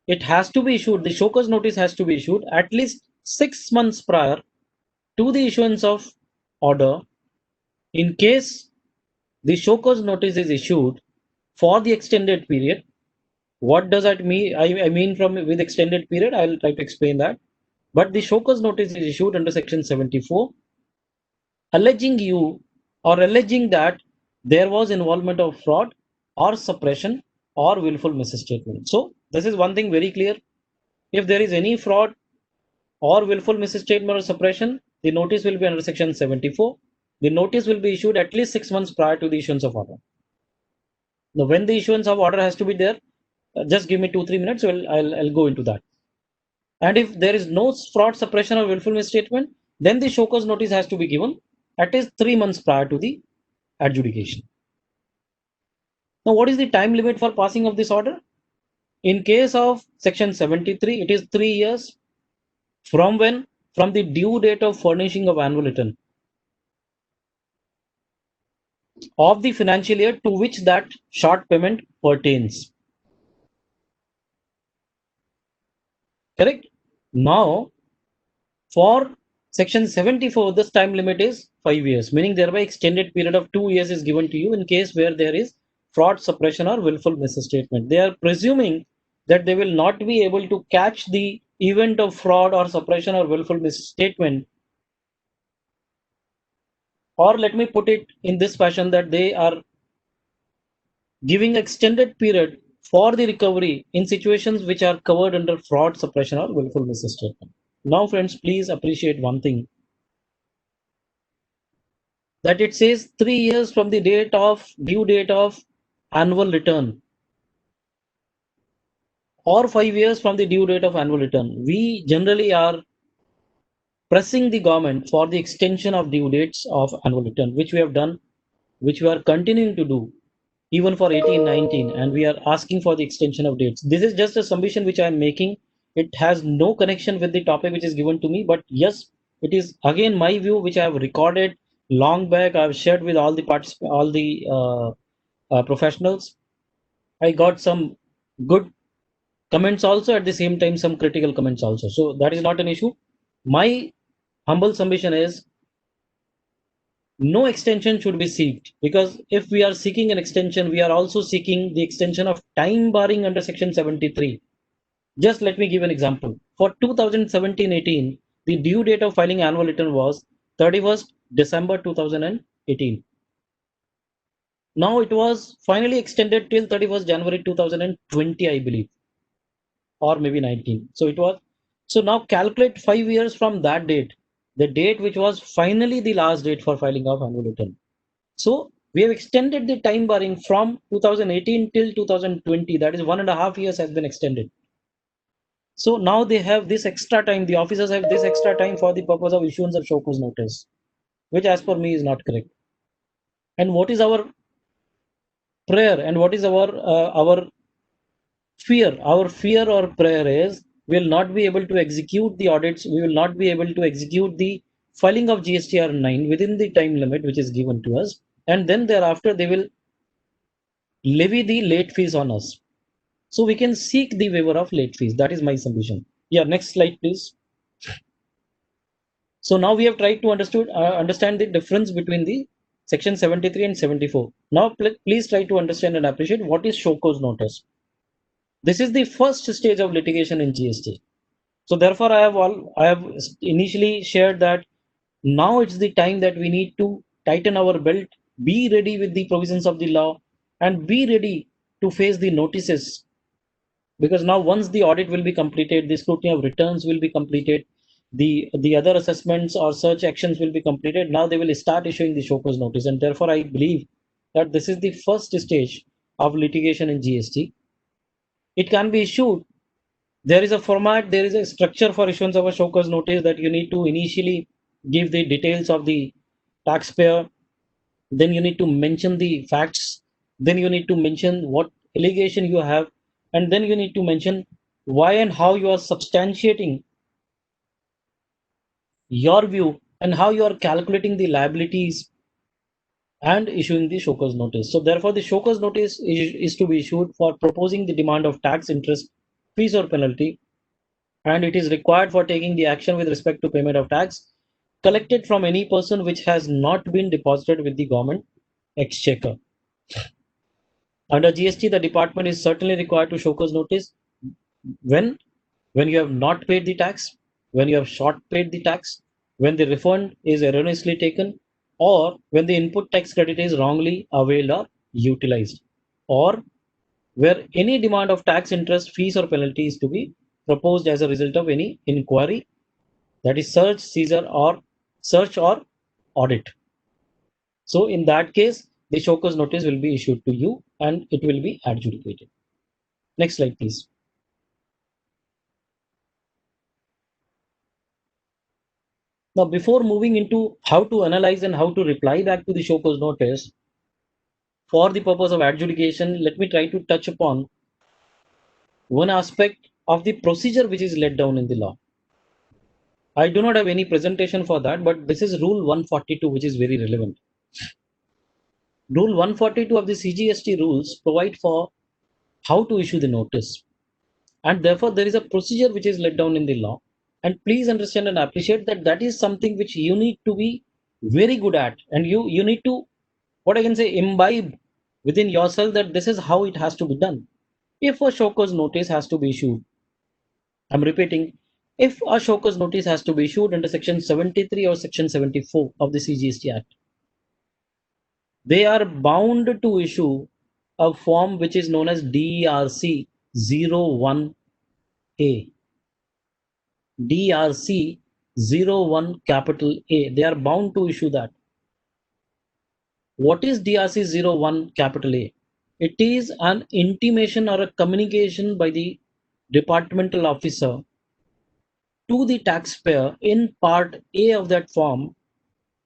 it has to be issued, the show cause notice has to be issued at least 6 months prior to the issuance of order, in case the show cause notice is issued for the extended period. What does that mean? I mean from with extended period, I'll try to explain that. But the show cause notice is issued under section 74, alleging you or alleging that there was involvement of fraud or suppression or willful misstatement. So this is one thing very clear. If there is any fraud or willful misstatement or suppression, the notice will be under section 74. The notice will be issued at least 6 months prior to the issuance of order. Now, when the issuance of order has to be there, just give me 2-3 minutes, so I'll go into that. And if there is no fraud, suppression, or willful misstatement, then the show cause notice has to be given at least 3 months prior to the adjudication. Now, what is the time limit for passing of this order? In case of section 73, it is 3 years from when? From the due date of furnishing of annual return of the financial year to which that short payment pertains. Correct? Now, for section 74, this time limit is 5 years, meaning thereby extended period of 2 years is given to you in case where there is fraud, suppression, or willful misstatement. They are presuming that they will not be able to catch the event of fraud or suppression or willful misstatement. Or let me put it in this fashion, that they are giving extended period for the recovery in situations which are covered under fraud, suppression, or willful misstatement. Now, friends, please appreciate one thing, that it says 3 years from the date of due date of annual return, or 5 years from the due date of annual return. We generally are pressing the government for the extension of due dates of annual return, which we have done, which we are continuing to do even for 18-19, and we are asking for the extension of dates. This is just a submission which I am making. It has no connection with the topic which is given to me, but yes, it is again my view which I have recorded long back. I have shared with all the professionals. I got some good comments also, at the same time some critical comments also. So that is not an issue. My humble submission is no extension should be sought, because if we are seeking an extension, we are also seeking the extension of time barring under section 73. Just let me give an example. For 2017-18, the due date of filing annual return was 31st December 2018. Now it was finally extended till 31st January 2020, I believe, or maybe 19. So it was. So now calculate 5 years from that date, the date which was finally the last date for filing of annual return. So we have extended the time barring from 2018 till 2020. That is 1.5 years has been extended. So now they have this extra time. The officers have this extra time for the purpose of issuance of show cause notice, which as per me is not correct. And what is our prayer and what is our fear? Our fear or prayer is we will not be able to execute the audits. We will not be able to execute the filing of GSTR 9 within the time limit which is given to us. And then thereafter, they will levy the late fees on us. So we can seek the waiver of late fees. That is my submission. Yeah, next slide, please. So now we have tried to understand the difference between the section 73 and 74. Now, please try to understand and appreciate what is show cause notice. This is the first stage of litigation in GST. So therefore, I have initially shared that now it's the time that we need to tighten our belt, be ready with the provisions of the law, and be ready to face the notices. Because now once the audit will be completed, the scrutiny of returns will be completed, the other assessments or search actions will be completed. Now they will start issuing the show cause notice. And therefore, I believe that this is the first stage of litigation in GST. It can be issued. There is a format, there is a structure for issuance of a show cause notice, that you need to initially give the details of the taxpayer. Then you need to mention the facts. Then you need to mention what allegation you have. And then you need to mention why and how you are substantiating your view and how you are calculating the liabilities and issuing the show cause notice. So therefore, the show cause notice is to be issued for proposing the demand of tax, interest, fees or penalty, and it is required for taking the action with respect to payment of tax collected from any person which has not been deposited with the government exchequer. Under GST, the department is certainly required to show cause notice when you have not paid the tax, when you have short paid the tax, when the refund is erroneously taken, or when the input tax credit is wrongly availed or utilized, or where any demand of tax, interest, fees, or penalty is to be proposed as a result of any inquiry, that is search, seizure, or search or audit. So in that case, the show cause notice will be issued to you and it will be adjudicated. Next slide, please. Now, before moving into how to analyze and how to reply back to the show cause notice, for the purpose of adjudication, let me try to touch upon one aspect of the procedure which is laid down in the law. I do not have any presentation for that, but this is Rule 142, which is very relevant. Rule 142 of the CGST rules provide for how to issue the notice. And therefore, there is a procedure which is laid down in the law. And please understand and appreciate that that is something which you need to be very good at. And you need to, what I can say, imbibe within yourself that this is how it has to be done. If a show cause notice has to be issued, I'm repeating, if a show cause notice has to be issued under Section 73 or Section 74 of the CGST Act, they are bound to issue a form which is known as DRC 01A. DRC 01 capital A. They are bound to issue that. What is DRC 01 capital A? It is an intimation or a communication by the departmental officer to the taxpayer in part A of that form,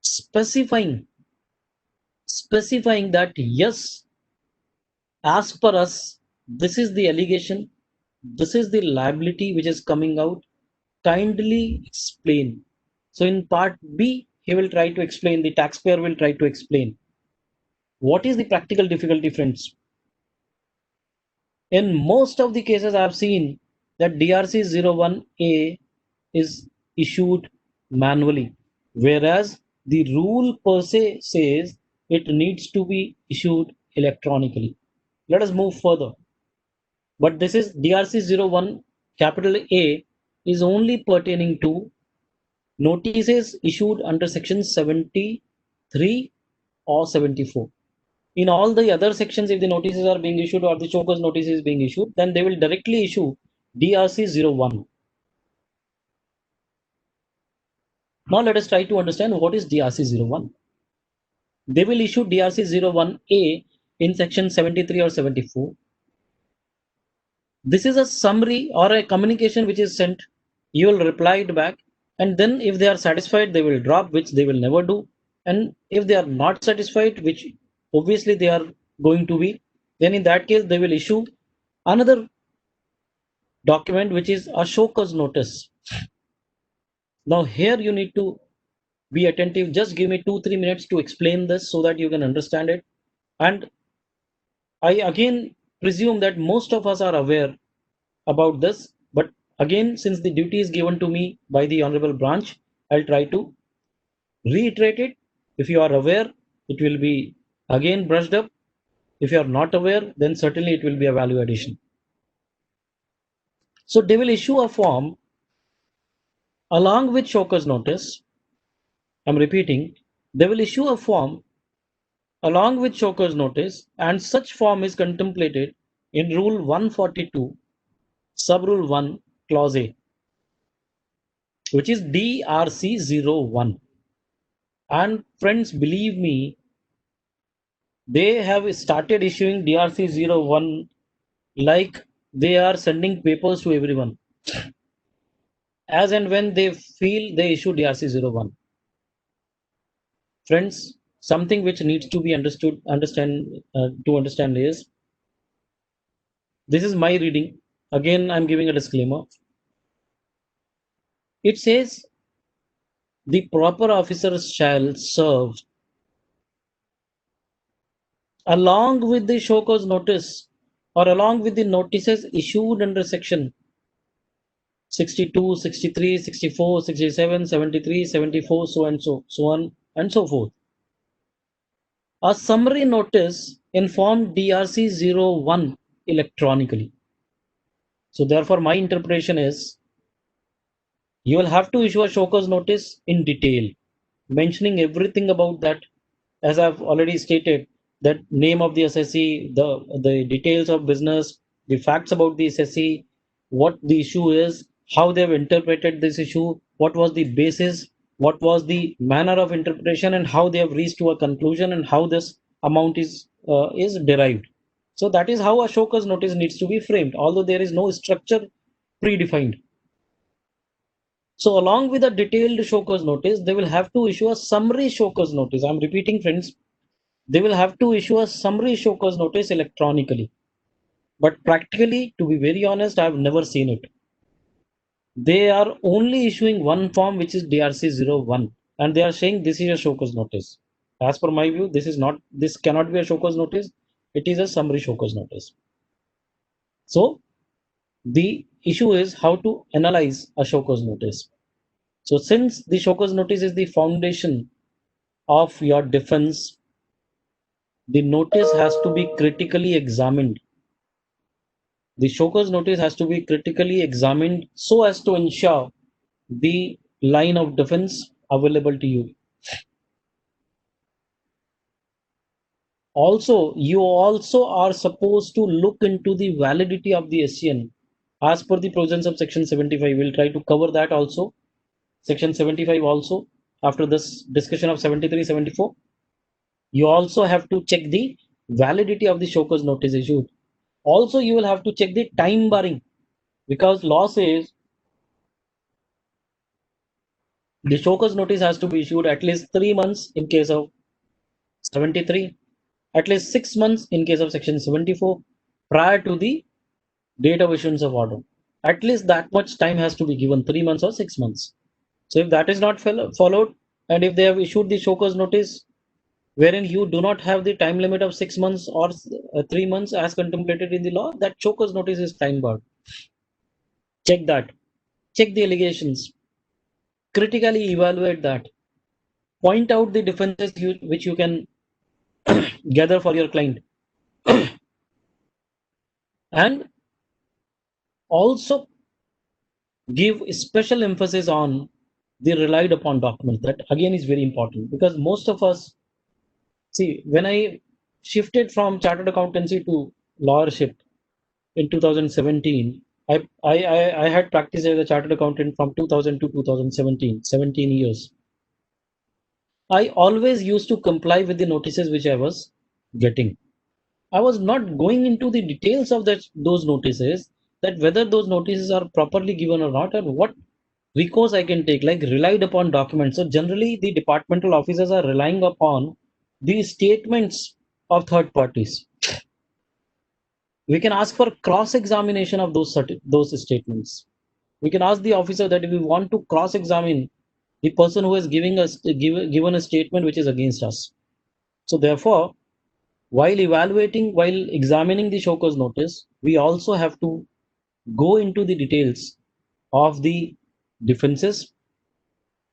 specifying that yes, as per us, this is the allegation, this is the liability which is coming out, kindly explain. So in part B, he will try to explain, the taxpayer will try to explain. What is the practical difficulty, friends? In most of the cases, I have seen that DRC 01A is issued manually, whereas the rule per se says it needs to be issued electronically. Let us move further. But this is DRC 01 capital A is only pertaining to notices issued under Section 73 or 74. In all the other sections, if the notices are being issued or the show cause notice is being issued, then they will directly issue DRC 01. Now let us try to understand what is DRC 01. They will issue DRC 01A in Section 73 or 74. This is a summary or a communication which is sent. You will reply it back, and then if they are satisfied, they will drop, which they will never do. And if they are not satisfied, which obviously they are going to be, then in that case they will issue another document which is a show cause notice. Now here you need to be attentive. Just give me 2-3 minutes to explain this so that you can understand it. And I again presume that most of us are aware about this, but again, since the duty is given to me by the honorable branch, I'll try to reiterate it. If you are aware, it will be again brushed up. If you are not aware, then certainly it will be a value addition. So they will issue a form along with show cause notice. I'm repeating, they will issue a form along with show cause notice, and such form is contemplated in Rule 142, Sub-Rule 1, Clause A, which is DRC 01. And friends, believe me, they have started issuing DRC 01 like they are sending papers to everyone. As and when they feel, they issue DRC 01. Friends, something which needs to be understood is, this is my reading. Again, I'm giving a disclaimer. It says the proper officers shall serve along with the show cause notice or along with the notices issued under Section 62, 63, 64, 67, 73, 74, so on and so forth. A summary notice informed DRC01 electronically. So therefore, my interpretation is you will have to issue a show cause notice in detail, mentioning everything about that, as I've already stated, that name of the assessee, the details of business, the facts about the assessee, what the issue is, how they've interpreted this issue, what was the basis, what was the manner of interpretation, and how they have reached to a conclusion, and how this amount is derived. So that is how a show cause notice needs to be framed, although there is no structure predefined. So along with a detailed show cause notice, they will have to issue a summary show cause notice. I'm repeating, friends, they will have to issue a summary show cause notice electronically. But practically, to be very honest, I've never seen it. They are only issuing one form, which is DRC01, and they are saying this is a show cause notice. As per my view, this cannot be a show cause notice. It is a summary show cause notice. So the issue is how to analyze a show cause notice. So since the show cause notice is the foundation of your defense, the notice has to be critically examined. The show cause notice has to be critically examined so as to ensure the line of defense available to you. Also, you also are supposed to look into the validity of the SCN as per the provisions of section 75. We'll try to cover that also. Section 75 also, after this discussion of 73, 74. You also have to check the validity of the show cause notice issued. Also, you will have to check the time barring, because law says the show cause notice has to be issued at least 3 months in case of 73, at least 6 months in case of section 74, prior to the date of issuance of order. At least that much time has to be given, 3 months or 6 months. So if that is not followed, and if they have issued the show cause notice wherein you do not have the time limit of 6 months or 3 months as contemplated in the law, that show cause notice is time barred. Check that. Check the allegations. Critically evaluate that. Point out the differences which you can gather for your client. And also give special emphasis on the relied upon documents. That again is very important, because most of us, see, when I shifted from chartered accountancy to lawyership in 2017, I had practiced as a chartered accountant from 2000 to 2017, 17 years. I always used to comply with the notices which I was getting. I was not going into the details of those notices, that whether those notices are properly given or not, and what recourse I can take, like relied upon documents. So generally, the departmental officers are relying upon the statements of third parties. We can ask for cross-examination of those statements. We can ask the officer that if we want to cross-examine the person who is given a statement which is against us. So therefore, while examining the show cause notice, we also have to go into the details of the defenses,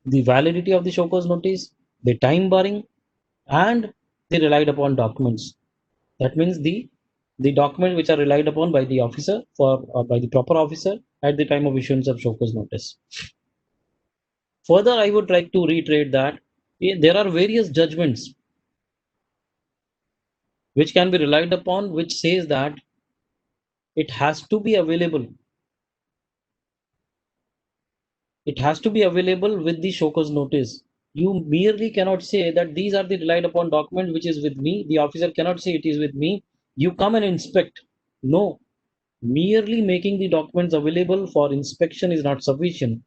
the validity of the show cause notice, the time barring, and the relied upon documents. That means the documents which are relied upon by the officer by the proper officer at the time of issuance of show cause notice. Further, I would like to reiterate that there are various judgments which can be relied upon, which says that it has to be available. It has to be available with the show cause notice. You merely cannot say that these are the relied upon document which is with me. The officer cannot say it is with me. You come and inspect. No, merely making the documents available for inspection is not sufficient.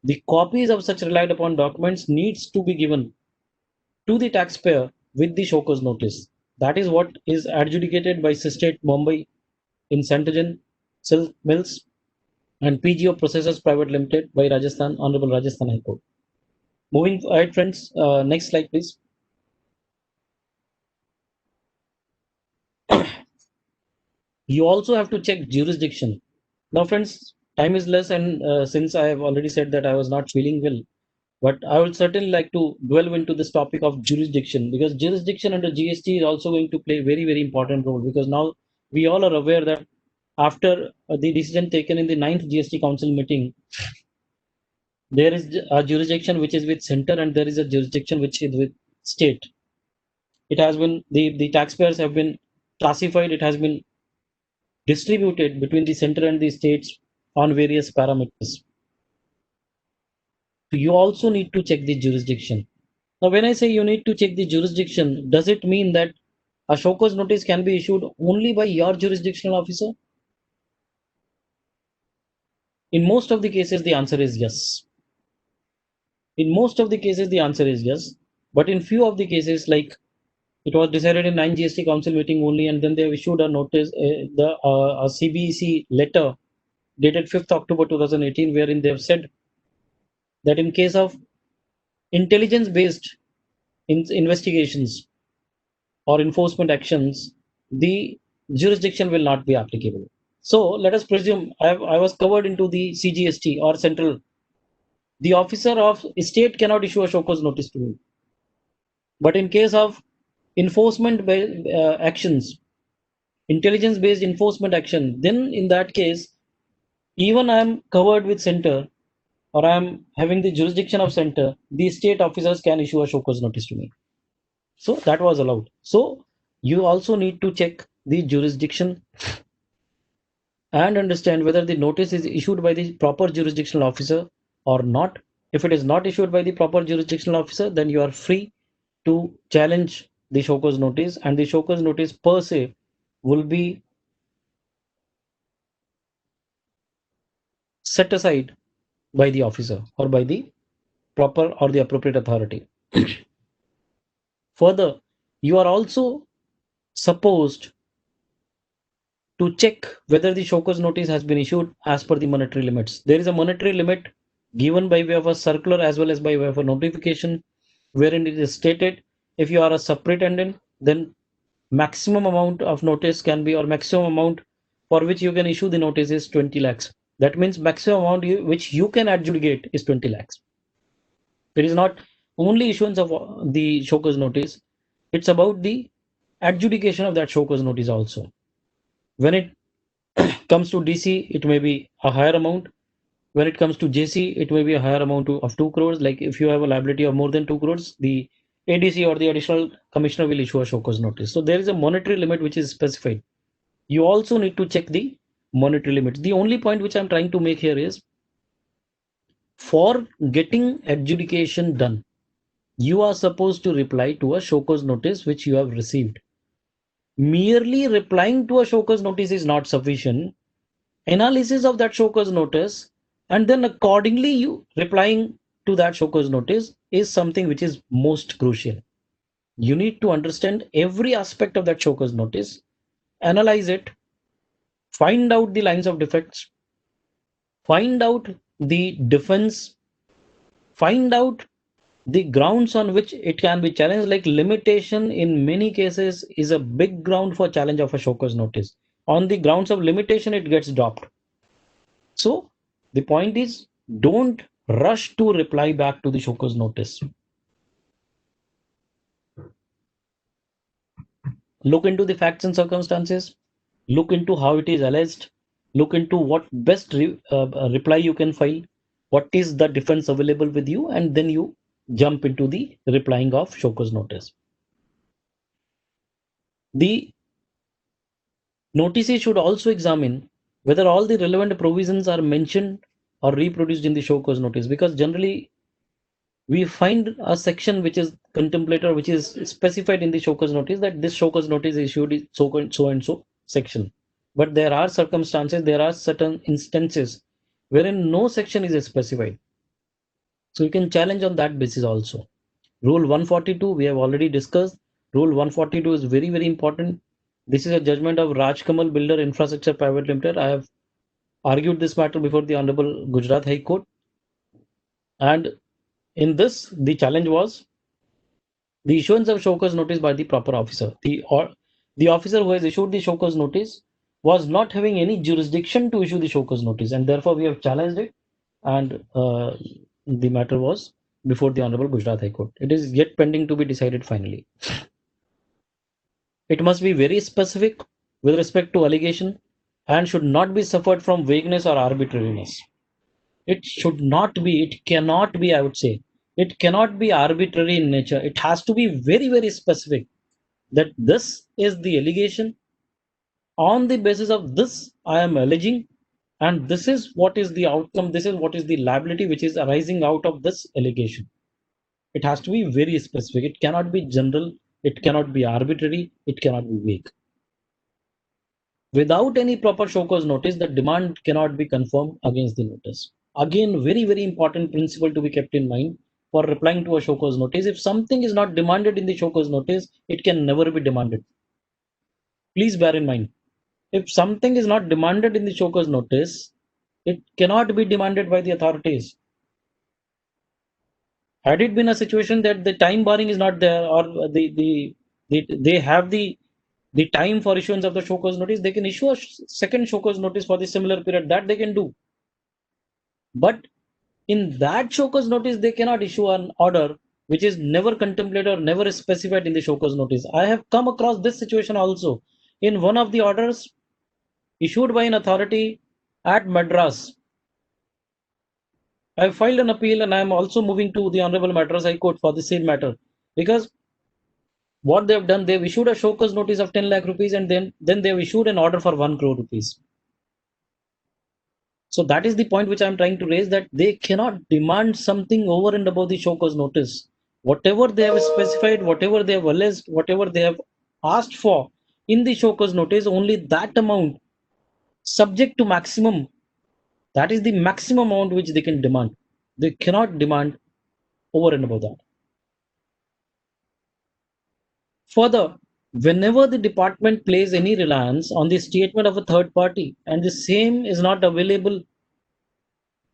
The copies of such relied upon documents needs to be given to the taxpayer with the show cause notice. That is what is adjudicated by Sistate Mumbai in Centogen Silk Mills and PGO Processors Private Limited by Rajasthan, Honorable Rajasthan High Court. Moving ahead, friends, next slide, please. You also have to check jurisdiction. Now, friends, time is less, and since I have already said that I was not feeling well, but I would certainly like to delve into this topic of jurisdiction, because jurisdiction under GST is also going to play a very, very important role, because now we all are aware that after the decision taken in the 9th GST Council meeting, there is a jurisdiction which is with center and there is a jurisdiction which is with state. It has been, the taxpayers have been classified, it has been distributed between the center and the states on various parameters. You also need to check the jurisdiction. Now, when I say you need to check the jurisdiction, does it mean that a show cause notice can be issued only by your jurisdictional officer? In most of the cases, the answer is yes. In most of the cases, the answer is yes. But in few of the cases, like it was decided in 9 GST Council meeting only, and then they have issued a notice, a CBEC letter dated 5th October 2018, wherein they have said that in case of intelligence-based investigations or enforcement actions, the jurisdiction will not be applicable. So let us presume I was covered into the CGST or central. The officer of state cannot issue a show cause notice to me. But in case of enforcement actions, intelligence-based enforcement action, then in that case, even I am covered with center or I am having the jurisdiction of center, the state officers can issue a show cause notice to me. So that was allowed. So you also need to check the jurisdiction and understand whether the notice is issued by the proper jurisdictional officer or not. If it is not issued by the proper jurisdictional officer, then you are free to challenge the show cause notice, and the show cause notice per se will be set aside by the officer or by the proper or the appropriate authority. Further, you are also supposed to check whether the show cause notice has been issued as per the monetary limits. There is a monetary limit given by way of a circular as well as by way of a notification, wherein it is stated if you are a superintendent, then maximum amount of notice can be, or maximum amount for which you can issue the notice is 20 lakhs. That means maximum amount which you can adjudicate is 20 lakhs. It is not only issuance of the show cause notice, it's about the adjudication of that show cause notice also. When it comes to DC, it may be a higher amount. When it comes to JC, it may be a higher amount of 2 crores. Like if you have a liability of more than 2 crores, the ADC or the additional commissioner will issue a show cause notice. So there is a monetary limit which is specified. You also need to check the monetary limit. The only point which I'm trying to make here is, for getting adjudication done, you are supposed to reply to a show cause notice which you have received. Merely replying to a show cause notice is not sufficient. Analysis of that show cause notice and then accordingly you replying to that show cause notice is something which is most crucial. You need to understand every aspect of that show cause notice, analyze it, find out the lines of defects, find out the defense, find out the grounds on which it can be challenged. Like limitation in many cases is a big ground for challenge of a show cause notice. On the grounds of limitation, it gets dropped. So the point is, don't rush to reply back to the show cause notice. Look into the facts and circumstances, look into how it is alleged, look into what best reply you can file, what is the defense available with you, and then you jump into the replying of show cause notice. The notices should also examine whether all the relevant provisions are mentioned or reproduced in the show cause notice, because generally we find a section which is contemplator, which is specified in the show cause notice, that this show cause notice is issued in so and so section. But there are circumstances, there are certain instances wherein no section is specified. So you can challenge on that basis also. Rule 142 we have already discussed. Rule 142 is very, very important. This is a judgment of Rajkamal Builder Infrastructure Private Limited. I have argued this matter before the Honorable Gujarat High Court. And in this, the challenge was the issuance of show cause notice by the proper officer. The officer who has issued the show cause notice was not having any jurisdiction to issue the show cause notice, and therefore we have challenged it, and the matter was before the Honorable Gujarat High Court. It is yet pending to be decided finally. It must be very specific with respect to allegation and should not be suffered from vagueness or arbitrariness. It should not be, it cannot be, I would say, it cannot be arbitrary in nature. It has to be very, very specific that this is the allegation. On the basis of this, I am alleging, and this is what is the outcome, this is what is the liability which is arising out of this allegation. It has to be very specific. It cannot be general, it cannot be arbitrary, it cannot be vague. Without any proper show cause notice, the demand cannot be confirmed against the notice. Again, very, very important principle to be kept in mind for replying to a show cause notice. If something is not demanded in the show cause notice, it can never be demanded. Please bear in mind, if something is not demanded in the show cause notice, it cannot be demanded by the authorities. Had it been a situation that the time barring is not there, or they have the time for issuance of the show cause notice, they can issue a second show cause notice for the similar period. That they can do. But in that show cause notice, they cannot issue an order which is never contemplated or never specified in the show cause notice. I have come across this situation also in one of the orders issued by an authority at Madras. I filed an appeal, and I am also moving to the Honorable Madras High Court for the same matter, because what they have done, they've issued a show cause notice of 10 lakh rupees, and then they've issued an order for 1 crore rupees. So that is the point which I'm trying to raise, that they cannot demand something over and above the show cause notice. Whatever they have specified, whatever they have alleged, whatever they have asked for in the show cause notice, only that amount, subject to maximum, that is the maximum amount which they can demand. They cannot demand over and above that. Further, whenever the department places any reliance on the statement of a third party and the same is not available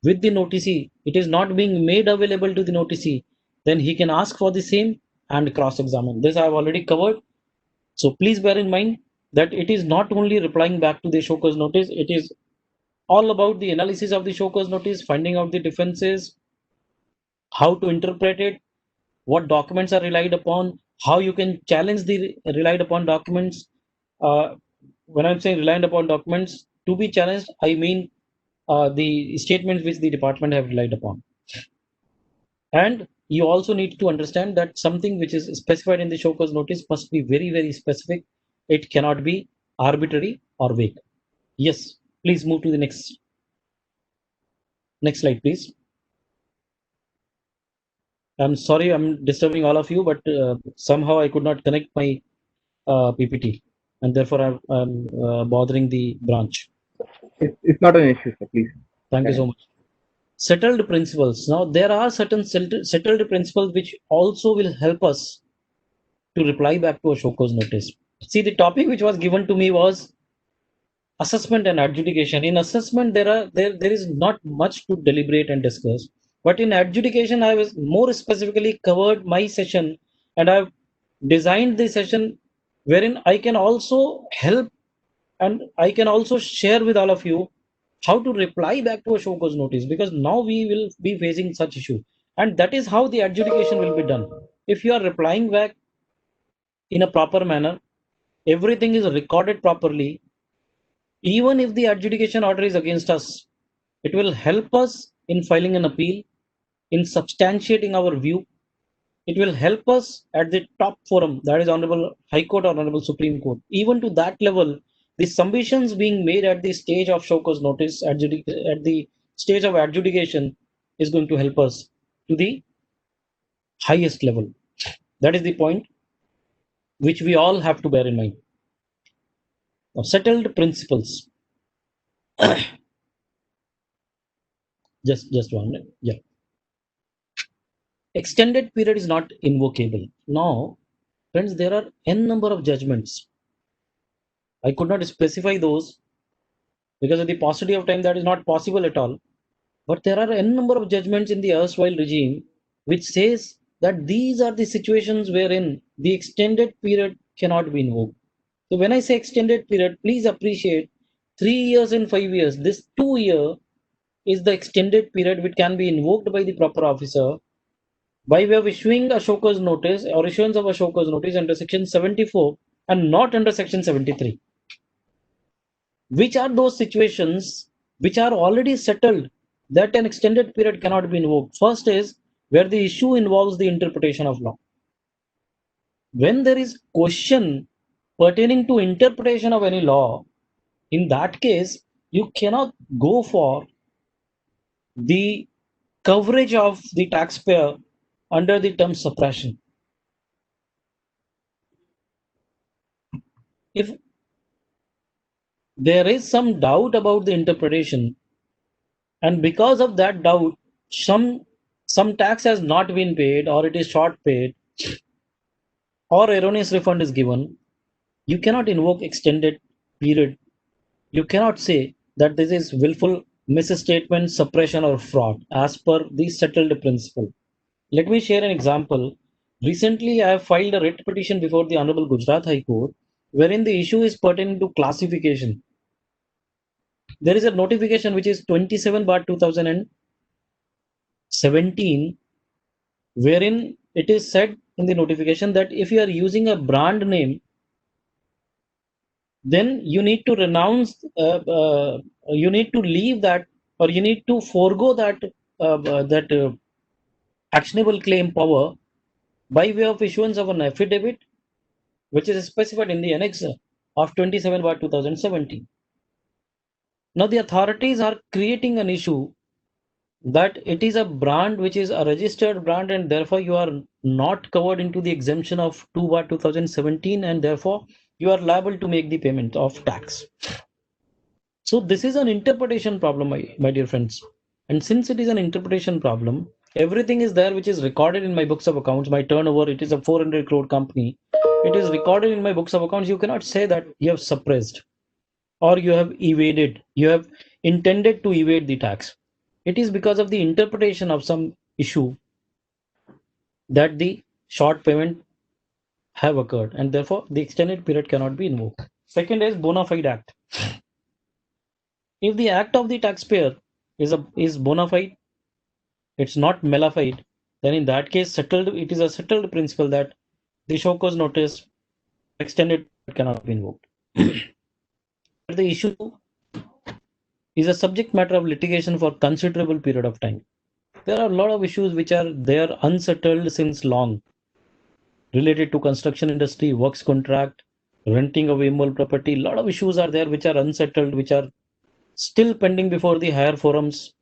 with the noticee, it is not being made available to the noticee, then he can ask for the same and cross-examine. This I have already covered. So please bear in mind that it is not only replying back to the show cause notice, it is all about the analysis of the show cause notice, finding out the defenses, how to interpret it, what documents are relied upon, how you can challenge the relied upon documents. When I'm saying relied upon documents, to be challenged, I mean the statements which the department have relied upon. And you also need to understand that something which is specified in the show cause notice must be very, very specific. It cannot be arbitrary or vague. Yes, please move to the next slide, please. I'm sorry, I'm disturbing all of you, but somehow I could not connect my PPT, and therefore I'm bothering the branch. It's not an issue, sir. Please. Thank you so much. Settled principles. Now, there are certain settled principles which also will help us to reply back to a show cause notice. See, the topic which was given to me was assessment and adjudication. In assessment, there is not much to deliberate and discuss. But in adjudication, I was more specifically covered my session, and I've designed the session wherein I can also help and I can also share with all of you how to reply back to a show cause notice, because now we will be facing such issue, and that is how the adjudication will be done. If you are replying back in a proper manner, everything is recorded properly, even if the adjudication order is against us, it will help us in filing an appeal, in substantiating our view. It will help us at the top forum, that is Honorable High Court or Honorable Supreme Court. Even to that level, the submissions being made at the stage of show cause notice, at the stage of adjudication, is going to help us to the highest level. That is the point which we all have to bear in mind. Now, settled principles. just one minute. Yeah. Extended period is not invocable. Now, friends, there are n number of judgments. I could not specify those because of the paucity of time. That is not possible at all. But there are n number of judgments in the erstwhile regime which says that these are the situations wherein the extended period cannot be invoked. So when I say extended period, please appreciate 3 years and 5 years. This 2 year is the extended period which can be invoked by the proper officer by way of issuing a show cause notice or issuance of a show cause notice under section 74 and not under section 73. Which are those situations which are already settled that an extended period cannot be invoked? First is where the issue involves the interpretation of law. When there is question pertaining to interpretation of any law, in that case, you cannot go for the coverage of the taxpayer under the term suppression. If there is some doubt about the interpretation, and because of that doubt, some tax has not been paid, or it is short paid, or erroneous refund is given, you cannot invoke extended period. You cannot say that this is willful misstatement, suppression, or fraud as per the settled principle. Let me share an example. Recently, I have filed a writ petition before the Honorable Gujarat High Court, wherein the issue is pertaining to classification. There is a notification which is 27/2017, wherein it is said in the notification that if you are using a brand name, then you need to renounce, you need to leave that, or you need to forego that actionable claim power by way of issuance of an affidavit, which is specified in the annex of 27/2017. Now the authorities are creating an issue that it is a brand which is a registered brand, and therefore you are not covered into the exemption of 2/2017, and therefore you are liable to make the payment of tax. So this is an interpretation problem, my dear friends. And since it is an interpretation problem, everything is there which is recorded in my books of accounts. My turnover, it is a 400 crore company. It is recorded in my books of accounts. You cannot say that you have suppressed or you have evaded, you have intended to evade the tax. It is because of the interpretation of some issue that the short payment have occurred, and therefore the extended period cannot be invoked. Second is bona fide act. If the act of the taxpayer is bona fide, it's not mala-fide, then in that case it is a settled principle that the show cause notice extended cannot be invoked. The issue is a subject matter of litigation for considerable period of time. There are a lot of issues which are there unsettled since long, related to construction industry, works contract, renting of immovable property. A lot of issues are there which are unsettled, which are still pending before the higher forums,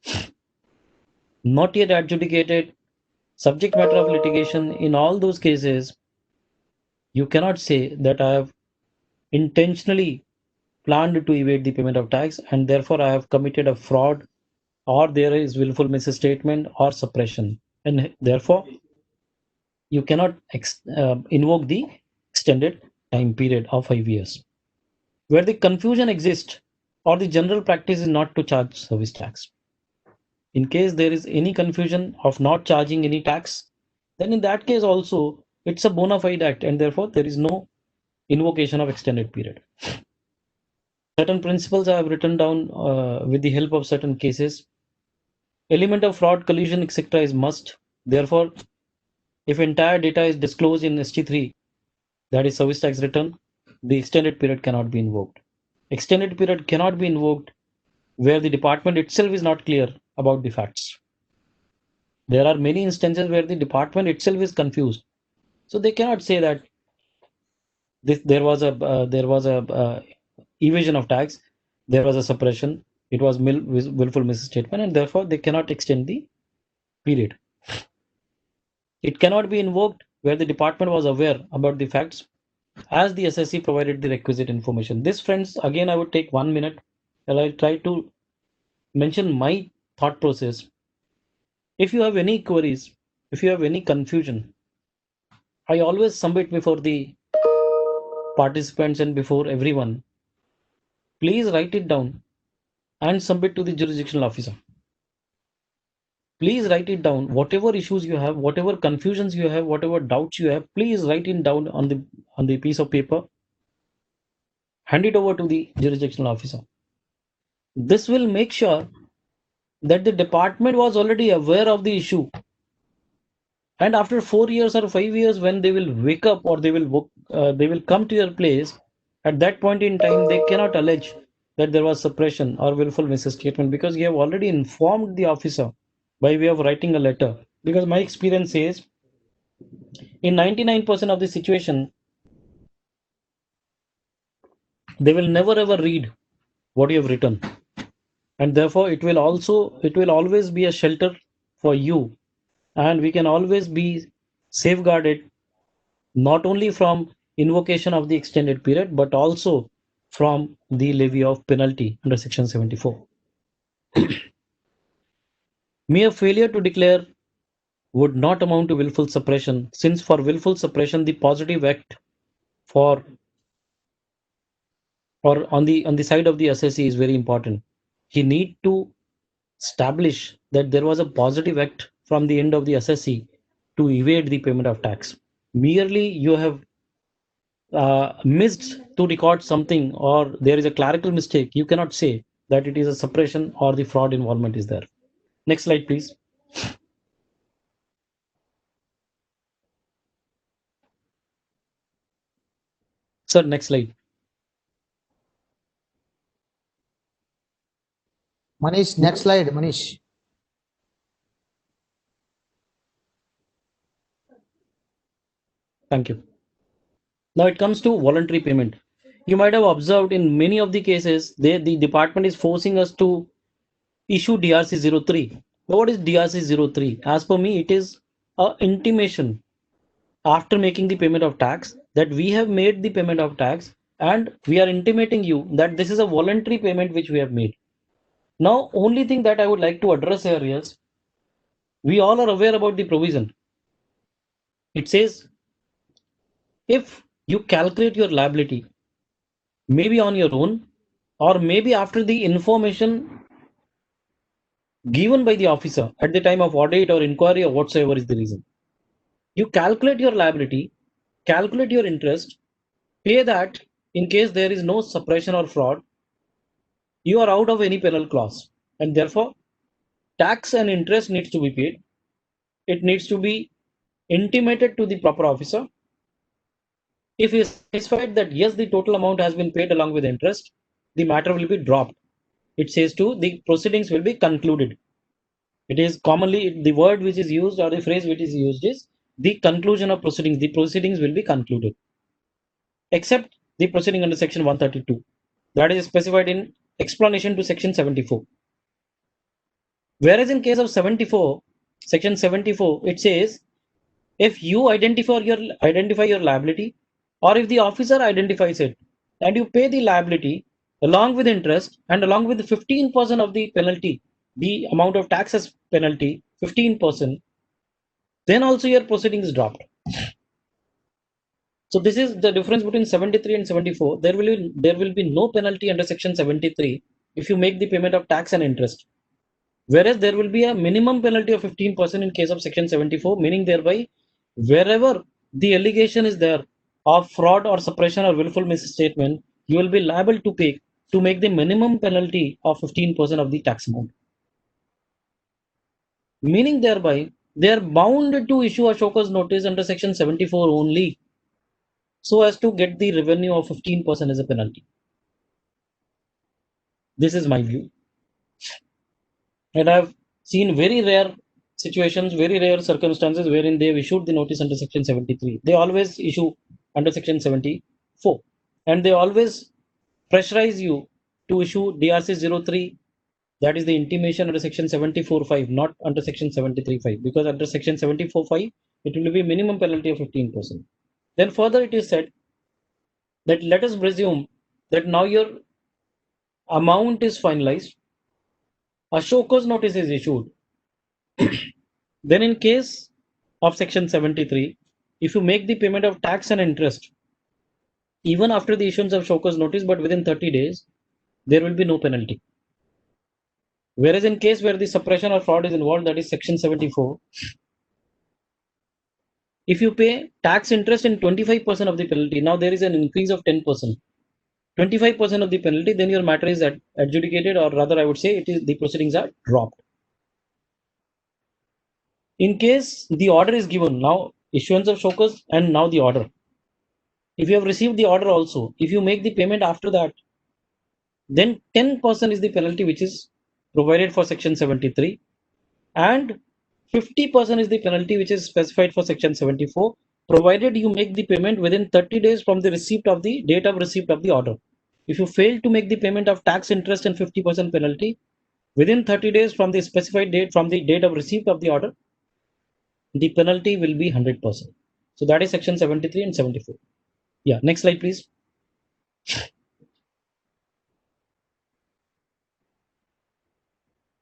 not yet adjudicated, subject matter of litigation. In all those cases, you cannot say that I have intentionally planned to evade the payment of tax, and therefore I have committed a fraud, or there is willful misstatement or suppression, and therefore you cannot invoke the extended time period of 5 years. Where the confusion exists, or the general practice is not to charge service tax. In case there is any confusion of not charging any tax, then in that case also it's a bona fide act, and therefore there is no invocation of extended period. Certain principles I have written down with the help of certain cases. Element of fraud, collusion, etc. is must. Therefore, if entire data is disclosed in ST3, that is service tax return, the extended period cannot be invoked. Extended period cannot be invoked where the department itself is not clear about the facts. There are many instances where the department itself is confused, so they cannot say that there was a evasion of tax, there was a suppression, it was willful misstatement, and therefore they cannot extend the period. It cannot be invoked where the department was aware about the facts as the SSC provided the requisite information. This, friends, again I would take 1 minute and I'll try to mention my thought process. If you have any queries, if you have any confusion, I always submit before the participants and before everyone. Please write it down and submit to the jurisdictional officer. Please write it down. Whatever issues you have, whatever confusions you have, whatever doubts you have, please write it down on the piece of paper. Hand it over to the jurisdictional officer. This will make sure that the department was already aware of the issue. And after 4 years or 5 years, when they will wake up or they will come to your place, at that point in time, they cannot allege that there was suppression or willful misstatement because you have already informed the officer by way of writing a letter. Because my experience says in 99% of the situation, they will never ever read what you have written. And therefore, it will always be a shelter for you. And we can always be safeguarded not only from invocation of the extended period, but also from the levy of penalty under Section 74. Mere failure to declare would not amount to willful suppression, since for willful suppression, the positive act for or on the side of the assessee is very important. He need to establish that there was a positive act from the end of the assessee to evade the payment of tax. Merely you have missed to record something or there is a clerical mistake, you cannot say that it is a suppression or the fraud involvement is there. Next slide, please. Sir, next slide. Manish, next slide, Manish. Thank you. Now it comes to voluntary payment. You might have observed in many of the cases, the department is forcing us to issue DRC 03. What is DRC 03? As per me, it is a intimation after making the payment of tax that we have made the payment of tax and we are intimating you that this is a voluntary payment which we have made. Now, only thing that I would like to address here is we all are aware about the provision. It says if you calculate your liability, maybe on your own, or maybe after the information given by the officer at the time of audit or inquiry or whatsoever is the reason, you calculate your liability, calculate your interest, pay that in case there is no suppression or fraud, you are out of any penal clause. And therefore, tax and interest needs to be paid. It needs to be intimated to the proper officer. If he is satisfied that yes, the total amount has been paid along with interest, the matter will be dropped. It says to the proceedings will be concluded. It is commonly the word which is used or the phrase which is used is the conclusion of proceedings. The proceedings will be concluded, except the proceeding under section 132. That is specified in explanation to section 74. Whereas in case of 74, section 74, it says if you identify your liability, or if the officer identifies it, and you pay the liability along with interest and along with 15% of the penalty, the amount of tax as penalty, 15%, then also your proceeding is dropped. So this is the difference between 73 and 74. There will be no penalty under section 73 if you make the payment of tax and interest. Whereas there will be a minimum penalty of 15% in case of section 74, meaning thereby wherever the allegation is there of fraud or suppression or willful misstatement, you will be liable to pay to make the minimum penalty of 15% of the tax amount. Meaning thereby they are bound to issue a show cause notice under section 74 only, so as to get the revenue of 15% as a penalty. This is my view. And I've seen very rare situations, very rare circumstances wherein they've issued the notice under section 73. They always issue under section 74. And they always pressurize you to issue DRC 03. That is the intimation under section 74.5, not under section 73.5. Because under section 74.5, it will be minimum penalty of 15%. Then further it is said that let us presume that now your amount is finalized, a show cause notice is issued. Then in case of section 73, if you make the payment of tax and interest, even after the issuance of show cause notice, but within 30 days, there will be no penalty. Whereas in case where the suppression or fraud is involved, that is section 74, if you pay tax interest in 25% of the penalty, now there is an increase of 10%. 25% of the penalty, then your matter is adjudicated, or rather I would say it is the proceedings are dropped. In case the order is given, now issuance of show cause and now the order. If you have received the order also, if you make the payment after that, then 10% is the penalty which is provided for section 73, and 50% is the penalty which is specified for section 74, provided you make the payment within 30 days from the receipt of the date of receipt of the order. If you fail to make the payment of tax, interest and 50% penalty within 30 days from the specified date from the date of receipt of the order, the penalty will be 100%. So that is section 73 and 74. Yeah, next slide, please.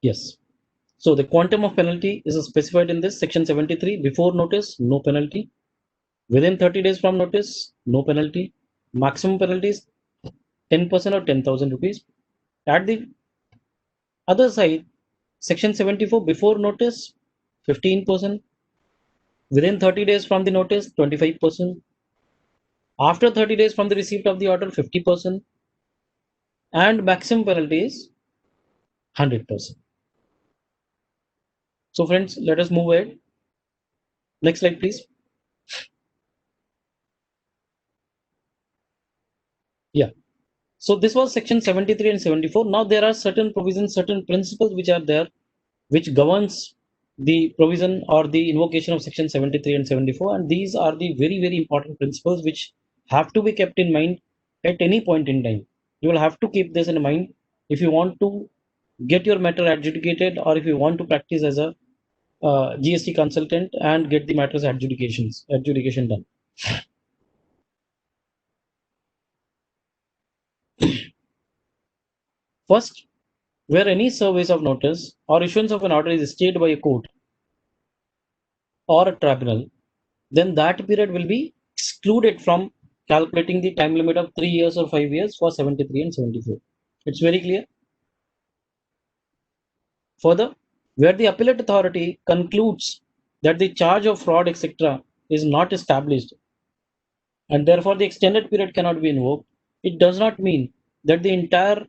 Yes. So the quantum of penalty is specified in this section 73. Before notice, no penalty. Within 30 days from notice, no penalty. Maximum penalty is 10% or 10,000 rupees. At the other side, section 74, before notice, 15%. Within 30 days from the notice, 25%. After 30 days from the receipt of the order, 50%. And maximum penalty is 100%. So friends, let us move ahead. Next slide, please. Yeah. So this was section 73 and 74. Now there are certain provisions, certain principles which are there, which governs the provision or the invocation of section 73 and 74. And these are the very, very important principles which have to be kept in mind at any point in time. You will have to keep this in mind if you want to get your matter adjudicated, or if you want to practice as a GST consultant and get the matters adjudication done. First, where any service of notice or issuance of an order is stayed by a court or a tribunal, then that period will be excluded from calculating the time limit of 3 years or 5 years for 73 and 74. It's very clear. Further, where the appellate authority concludes that the charge of fraud, etc., is not established and therefore the extended period cannot be invoked, it does not mean that the entire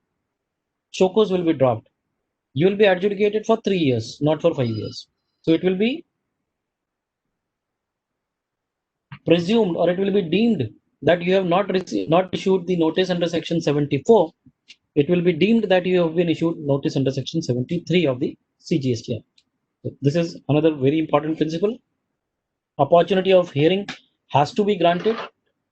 show cause will be dropped. You will be adjudicated for 3 years, not for 5 years. So it will be presumed, or it will be deemed, that you have not issued the notice under section 74. It will be deemed that you have been issued notice under section 73 of the CGST Act. So this is another very important principle. Opportunity of hearing has to be granted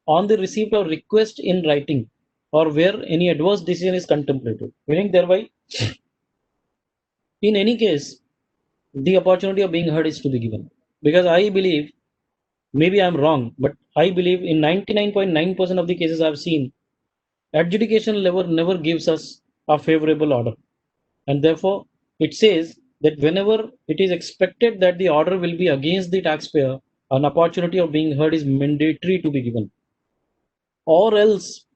on the receipt of request in writing, or where any adverse decision is contemplated, meaning thereby, in any case, the opportunity of being heard is to be given. Because I believe, maybe I'm wrong, but I believe in 99.9% of the cases I've seen, adjudication level never gives us a favorable order. And therefore, it says that whenever it is expected that the order will be against the taxpayer, an opportunity of being heard is mandatory to be given. Or else,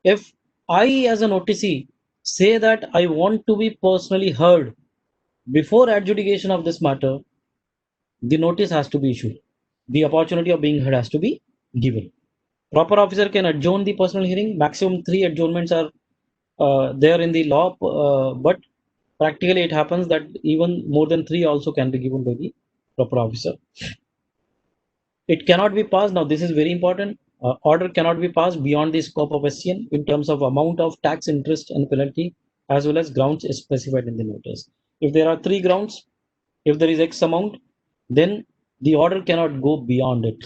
if I as an OTC say that I want to be personally heard before adjudication of this matter, the notice has to be issued. The opportunity of being heard has to be given. Proper officer can adjourn the personal hearing. Maximum 3 adjournments are there in the law, but practically it happens that even more than 3 also can be given by the proper officer. It cannot be passed. Now this is very important. Order cannot be passed beyond the scope of SCN in terms of amount of tax, interest and penalty, as well as grounds specified in the notice. If there are 3 grounds, if there is X amount, then the order cannot go beyond it.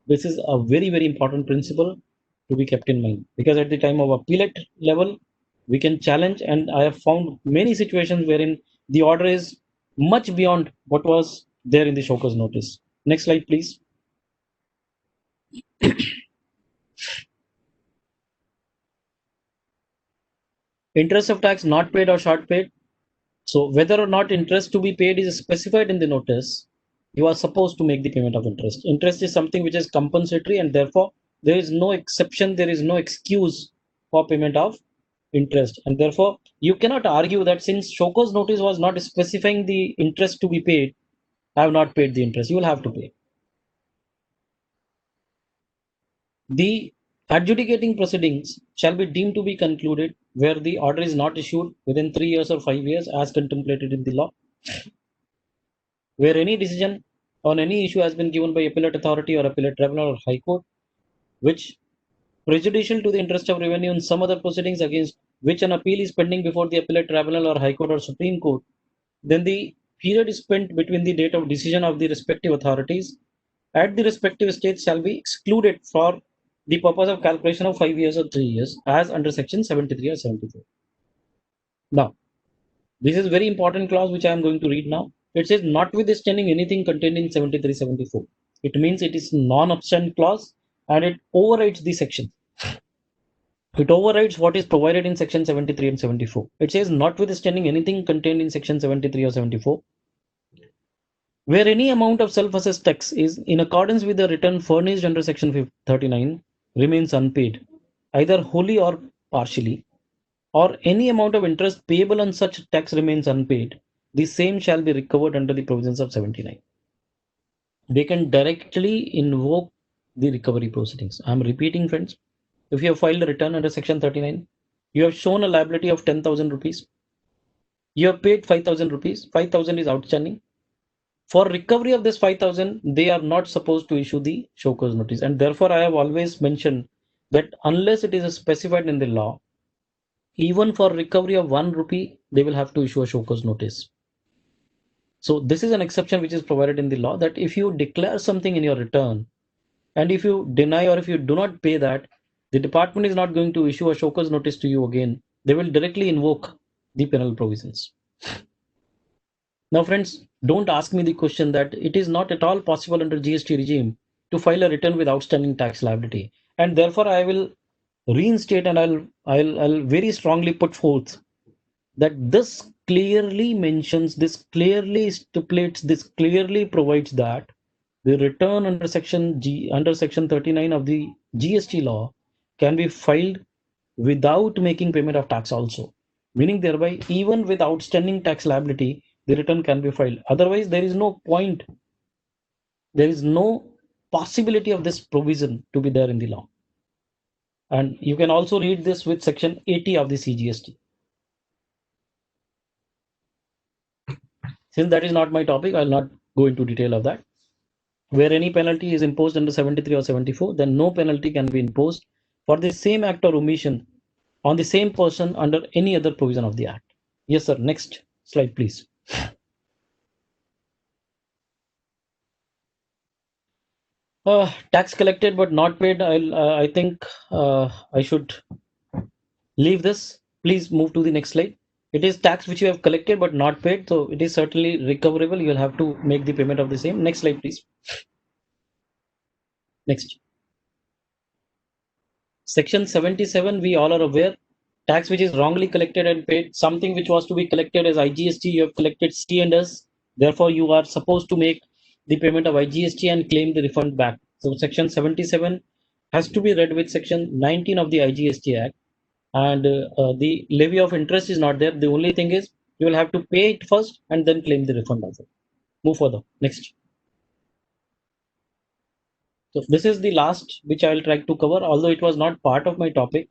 This is a very, very important principle to be kept in mind, because at the time of appellate level, we can challenge, and I have found many situations wherein the order is much beyond what was there in the show cause notice. Next slide, please. Interest of tax not paid or short paid. So whether or not interest to be paid is specified in the notice, you are supposed to make the payment of interest. Interest is something which is compensatory, and therefore there is no exception, there is no excuse for payment of interest. And therefore you cannot argue that since show cause notice was not specifying the interest to be paid, I have not paid the interest. You will have to pay. The Adjudicating proceedings shall be deemed to be concluded where the order is not issued within 3 years or 5 years as contemplated in the law. Where any decision on any issue has been given by appellate authority or appellate tribunal or high court, which prejudicial to the interest of revenue in some other proceedings against which an appeal is pending before the appellate tribunal or high court or supreme court, then the period spent between the date of decision of the respective authorities at the respective states shall be excluded for the purpose of calculation of 5 years or 3 years as under section 73 or 74. Now, this is very important clause which I am going to read now. It says notwithstanding anything contained in 73-74. It means it is non-obstant clause and it overrides the section. It overrides what is provided in section 73 and 74. It says notwithstanding anything contained in section 73 or 74, where any amount of self-assessed tax is in accordance with the return furnished under section 39 remains unpaid, either wholly or partially, or any amount of interest payable on such tax remains unpaid, the same shall be recovered under the provisions of 79. They can directly invoke the recovery proceedings. I am repeating, friends. If you have filed a return under section 39, you have shown a liability of 10,000 rupees. You have paid 5,000 rupees. 5,000 is outstanding. For recovery of this 5,000, they are not supposed to issue the show cause notice. And therefore, I have always mentioned that unless it is specified in the law, even for recovery of 1 rupee, they will have to issue a show cause notice. So this is an exception which is provided in the law, that if you declare something in your return, and if you deny or if you do not pay that, the department is not going to issue a show cause notice to you again. They will directly invoke the penal provisions. Now, friends, don't ask me the question that it is not at all possible under GST regime to file a return with outstanding tax liability. And therefore, I will reinstate and I'll very strongly put forth that this clearly mentions, this clearly stipulates, this clearly provides that the return under section 39 of the GST law can be filed without making payment of tax also, meaning thereby even with outstanding tax liability, the return can be filed. Otherwise, there is no point. There is no possibility of this provision to be there in the law. And you can also read this with section 80 of the CGST. Since that is not my topic, I'll not go into detail of that. Where any penalty is imposed under 73 or 74, then no penalty can be imposed for the same act or omission on the same person under any other provision of the act. Yes, sir. Next slide, please. Tax collected but not paid. I think I should leave this. Please move to the next slide. It is tax which you have collected but not paid, so it is certainly recoverable. You will have to make the payment of the same. Next slide, please. Next. Section 77, we all are aware. Tax which is wrongly collected and paid. Something which was to be collected as IGST, you have collected C&S. Therefore, you are supposed to make the payment of IGST and claim the refund back. So section 77 has to be read with section 19 of the IGST Act. And the levy of interest is not there. The only thing is you will have to pay it first and then claim the refund of it. Move further. Next. So this is the last which I will try to cover, although it was not part of my topic.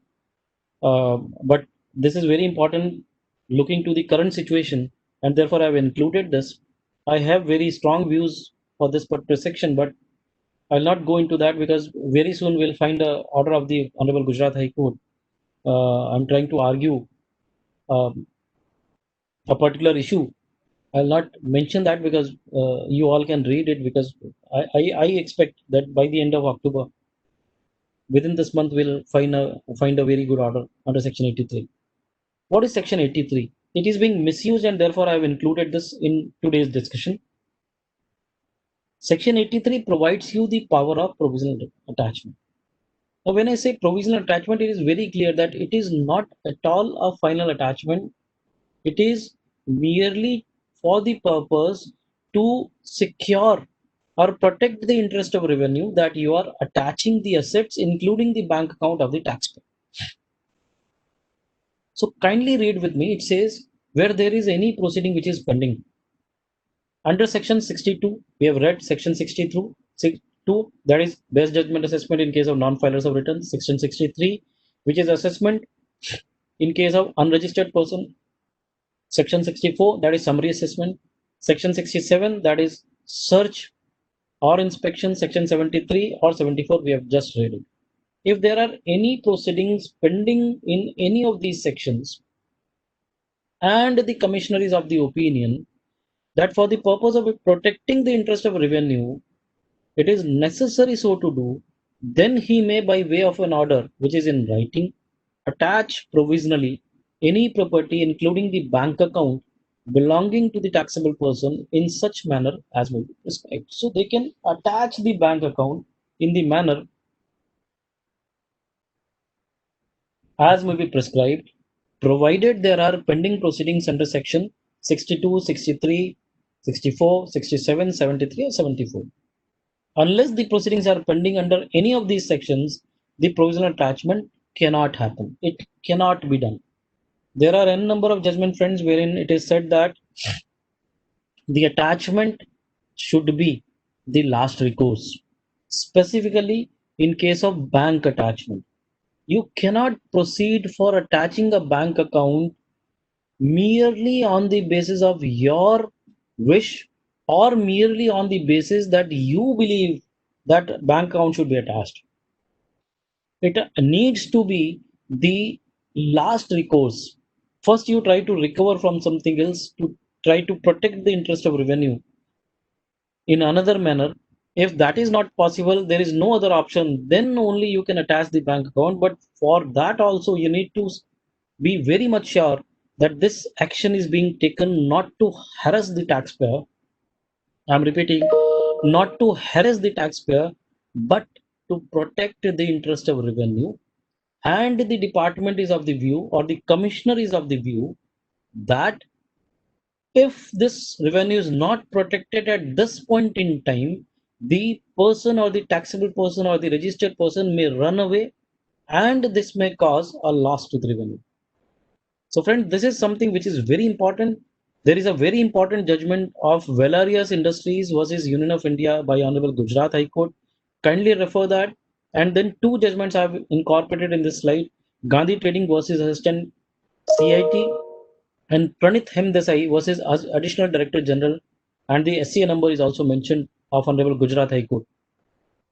But this is very important looking to the current situation, and therefore I have included this. I have very strong views for this particular section, but I'll not go into that because very soon we'll find an order of the Honorable Gujarat High Court. I'm trying to argue a particular issue. I'll not mention that because you all can read it, because I expect that by the end of October, within this month, we'll find a very good order under section 83. What is section 83? It is being misused, and therefore I have included this in today's discussion. Section 83 provides you the power of provisional attachment. Now, when I say provisional attachment, it is very clear that it is not at all a final attachment. It is merely for the purpose to secure or protect the interest of revenue that you are attaching the assets, including the bank account of the taxpayer. So kindly read with me. It says, where there is any proceeding which is pending. Under section 62, we have read section 63, 2, that is best judgment assessment in case of non-filers of returns. Section 63, which is assessment in case of unregistered person. Section 64, that is summary assessment. Section 67, that is search or inspection. Section 73 or 74, we have just read it. If there are any proceedings pending in any of these sections, and the commissioner is of the opinion that for the purpose of protecting the interest of revenue, it is necessary so to do, then he may, by way of an order which is in writing, attach provisionally any property, including the bank account, belonging to the taxable person in such manner as may be prescribed. So they can attach the bank account in the manner as may be prescribed, provided there are pending proceedings under section 62, 63, 64, 67, 73, or 74. Unless the proceedings are pending under any of these sections, the provisional attachment cannot happen. It cannot be done. There are n number of judgment, friends, wherein it is said that the attachment should be the last recourse, specifically in case of bank attachment. You cannot proceed for attaching a bank account merely on the basis of your wish or merely on the basis that you believe that bank account should be attached. It needs to be the last recourse. First, you try to recover from something else to try to protect the interest of revenue in another manner. If that is not possible, there is no other option, then only you can attach the bank account. But for that also, you need to be very much sure that this action is being taken not to harass the taxpayer. I'm repeating, not to harass the taxpayer, but to protect the interest of revenue. And the department is of the view, or the commissioner is of the view, that if this revenue is not protected at this point in time, the person or the taxable person or the registered person may run away, and this may cause a loss to the revenue. So friend, this is something which is very important. There is a very important judgment of Velarius Industries versus Union of India by Honorable Gujarat High Court. Kindly refer that. And then two judgments I have incorporated in this slide: Gandhi Trading versus Assistant CIT, and Pranith Hemdesai versus Additional Director General. And the SCA number is also mentioned of Honorable Gujarat High Court.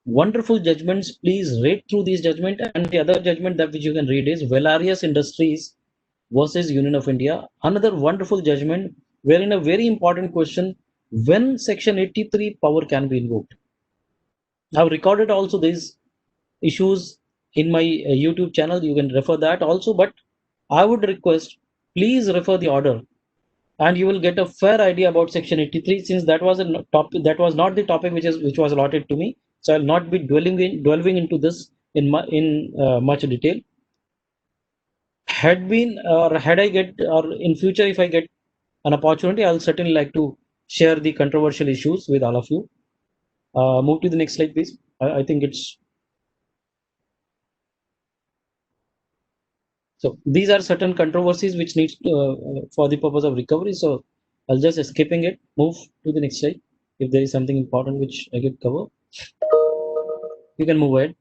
Wonderful judgments. Please read through these judgments. And the other judgment that which you can read is Velarius Industries versus Union of India. Another wonderful judgment wherein a very important question: when section 83 power can be invoked. I've recorded also these issues in my YouTube channel. You can refer that also, but I would request, please refer the order and you will get a fair idea about section 83, since that was a topic, that was not the topic which was allotted to me. So I'll not be delving into this in much detail. Had I get, or in future if I get an opportunity, I'll certainly like to share the controversial issues with all of you. Move to the next slide, please. I think it's so. These are certain controversies which needs for the purpose of recovery. So I'll just skipping it. Move to the next slide. If there is something important which I could cover, you can move ahead.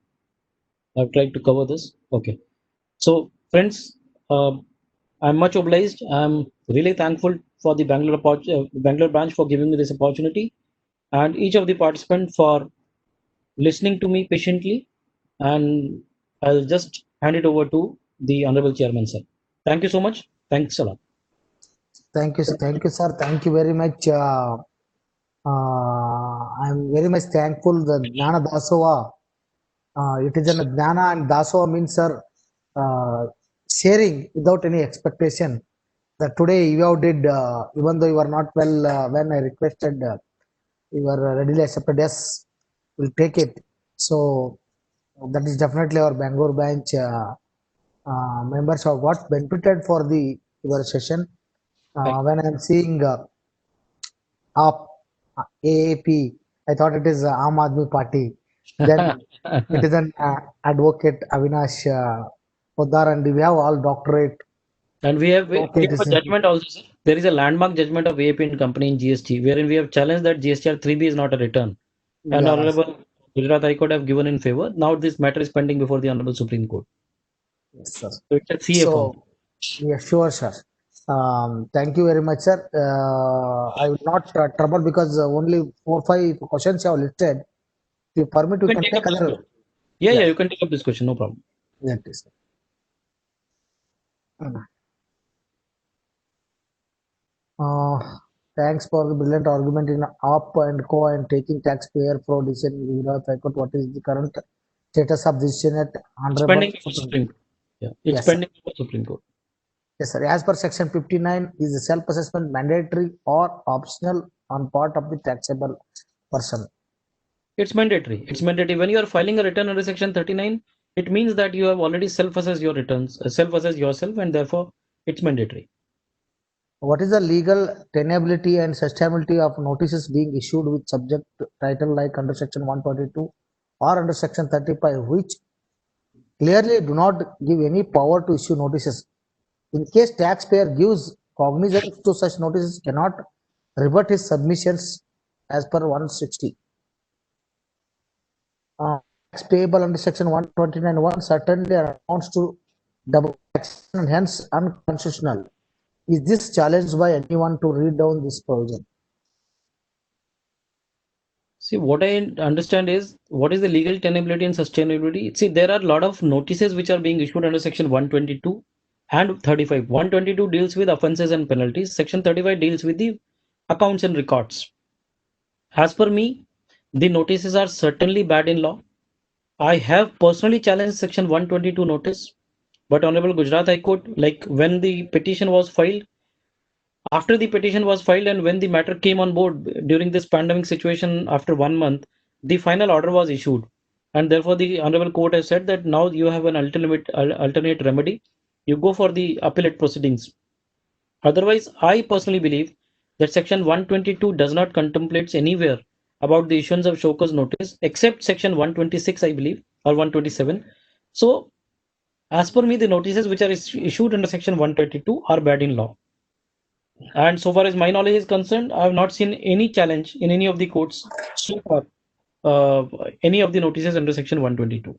I've tried to cover this. Okay. So friends, I'm much obliged. I'm really thankful for the Bangalore branch for giving me this opportunity, and each of the participants for listening to me patiently. And I'll just hand it over to the Honorable Chairman, sir. Thank you so much. Thanks a lot. Thank you, sir. Thank you very much. I'm very much thankful. The Jnana Dasova, it is a Jnana, and Dasova means, sir, sharing without any expectation. That today you have did, even though you were not well, when I requested, you were readily accepted. Yes, we'll take it. So that is definitely our Bangalore branch members have got benefited for the your session. When I'm seeing AAP, I thought it is Aam Aadmi Party. Then it is an advocate Avinash Poddar, and we have all doctorate. And we have a judgment also, sir. There is a landmark judgment of AAP and Company in GST, wherein we have challenged that GSTR 3B is not a return. And Honorable Gujarat High Court have given in favor. Now this matter is pending before the Honorable Supreme Court. Yes, sir. So it's a CA form. So, yeah, sure, sir. Thank you very much, sir. I will not trouble because only 4-5 questions you have listed. If you permit, You we can can take take up this other. question. Yeah, Yeah. yeah, you can take up this question, no problem. That is. Thanks for the brilliant argument in up and co and taking taxpayer fraud decision in Gujarat High Court. What is the current status of decision at It's Honorable pending before Supreme Supreme Court? Court. Yeah, it's Yes, sir. pending before Supreme Court. Yes, sir. As per section 59, is the self-assessment mandatory or optional on part of the taxable person? It's mandatory. It's mandatory. When you are filing a return under Section 39, it means that you have already self-assessed your returns, self-assessed yourself, and therefore it's mandatory. What is the legal tenability and sustainability of notices being issued with subject title like under section 122 or under section 35, which clearly do not give any power to issue notices? In case taxpayer gives cognizance to such notices, cannot rebut his submissions as per 160. Tax payable under section 129(1) certainly amounts to double tax and hence unconstitutional. Is this challenged by anyone to read down this provision? See, what I understand is what is the legal tenability and sustainability. See, there are a lot of notices which are being issued under Section 122 and 35. 122 deals with offenses and penalties. Section 35 deals with the accounts and records. As per me, the notices are certainly bad in law. I have personally challenged Section 122 notice, but Honorable Gujarat High Court, like when the petition was filed, after the petition was filed and when the matter came on board during this pandemic situation after 1 month, the final order was issued. And therefore, the Honorable Court has said that now you have an alternate remedy. You go for the appellate proceedings. Otherwise, I personally believe that Section 122 does not contemplate anywhere about the issuance of show cause notice, except Section 126, I believe, or 127. So, as per me, the notices which are issued under Section 122 are bad in law. And so far as my knowledge is concerned, I have not seen any challenge in any of the courts so far, any of the notices under Section 122.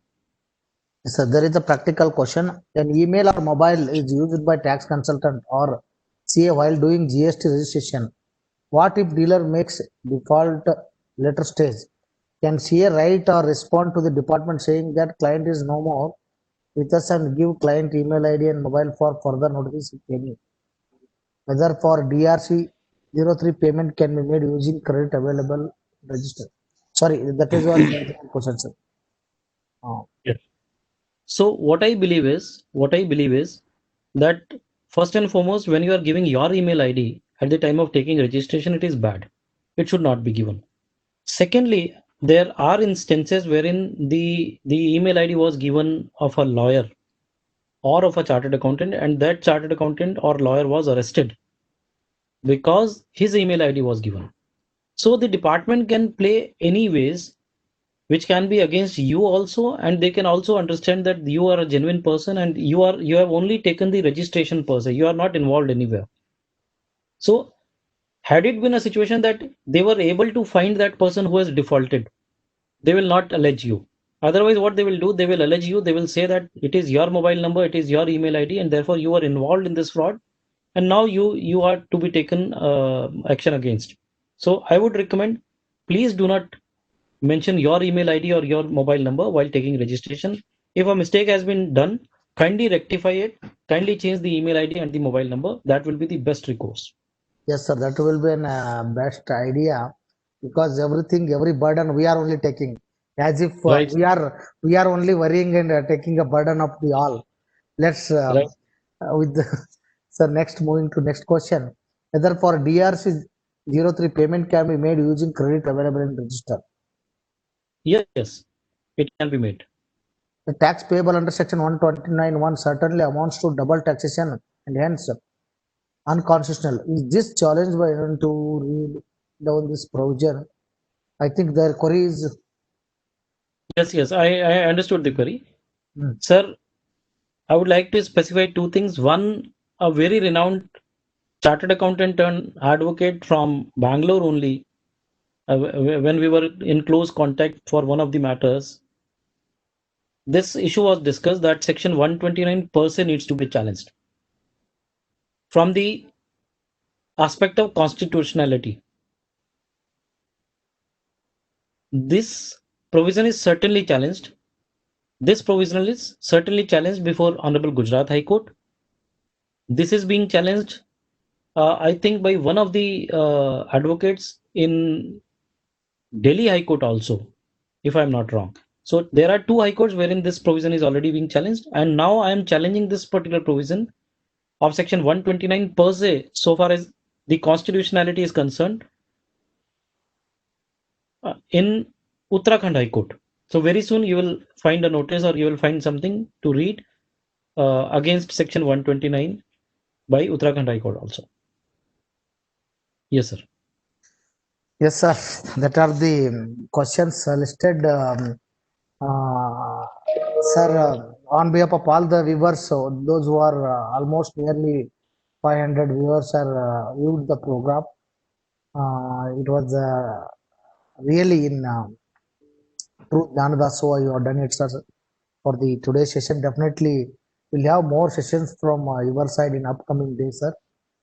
So there is a practical question. An email or mobile is used by tax consultant or CA while doing GST registration. What if dealer makes default letter stage? Can CA write or respond to the department saying that client is no more with us and give client email ID and mobile for further notice if any? Whether for DRC 03 payment can be made using credit available register. Sorry, that is one question, sir. Yes. So what I believe is that first and foremost, when you are giving your email ID at the time of taking registration, it is bad. It should not be given. Secondly, there are instances wherein the email ID was given of a lawyer or of a chartered accountant, and that chartered accountant or lawyer was arrested because his email ID was given. So the department can play any ways which can be against you also, and they can also understand that you are a genuine person and you have only taken the registration per se. You are not involved anywhere. So had it been a situation that they were able to find that person who has defaulted, they will not allege you. Otherwise, what they will do, they will allege you. They will say that it is your mobile number, it is your email ID, and therefore you are involved in this fraud, and now you are to be taken action against. So I would recommend, please do not mention your email ID or your mobile number while taking registration. If a mistake has been done, kindly rectify it. Kindly change the email ID and the mobile number. That will be the best recourse. Yes, sir, that will be an best idea because every burden we are only taking as if Right. we are only worrying and taking a burden of the all. Let's Right. with the, so next moving to next question. Whether for DRC 03 payment can be made using credit available in register. Yes, it can be made. The tax payable under section 129(1) certainly amounts to double taxation and hence unconstitutional. Is this challenged by anyone to read down this provision? I think their query is Yes, I understood the query. Hmm. Sir, I would like to specify two things. One, a very renowned chartered accountant turned advocate from Bangalore only when we were in close contact for one of the matters, this issue was discussed that section 129 per se needs to be challenged from the aspect of constitutionality. This provision is certainly challenged. This provision is certainly challenged before Honorable Gujarat High Court. This is being challenged, I think, by one of the advocates in Delhi High Court also, if I'm not wrong. So there are two high courts wherein this provision is already being challenged, and now I am challenging this particular provision of section 129 per se, so far as the constitutionality is concerned, in Uttarakhand High Court. So very soon you will find a notice or you will find something to read against section 129 by Uttarakhand High Court also. Yes, sir. Yes, sir. That are the questions listed. Sir, on behalf of all the viewers, so those who are almost nearly 500 viewers are viewed the program. It was really in true Jnanadasoha you have done it, sir. For the today's session, definitely we'll have more sessions from your side in upcoming days, sir.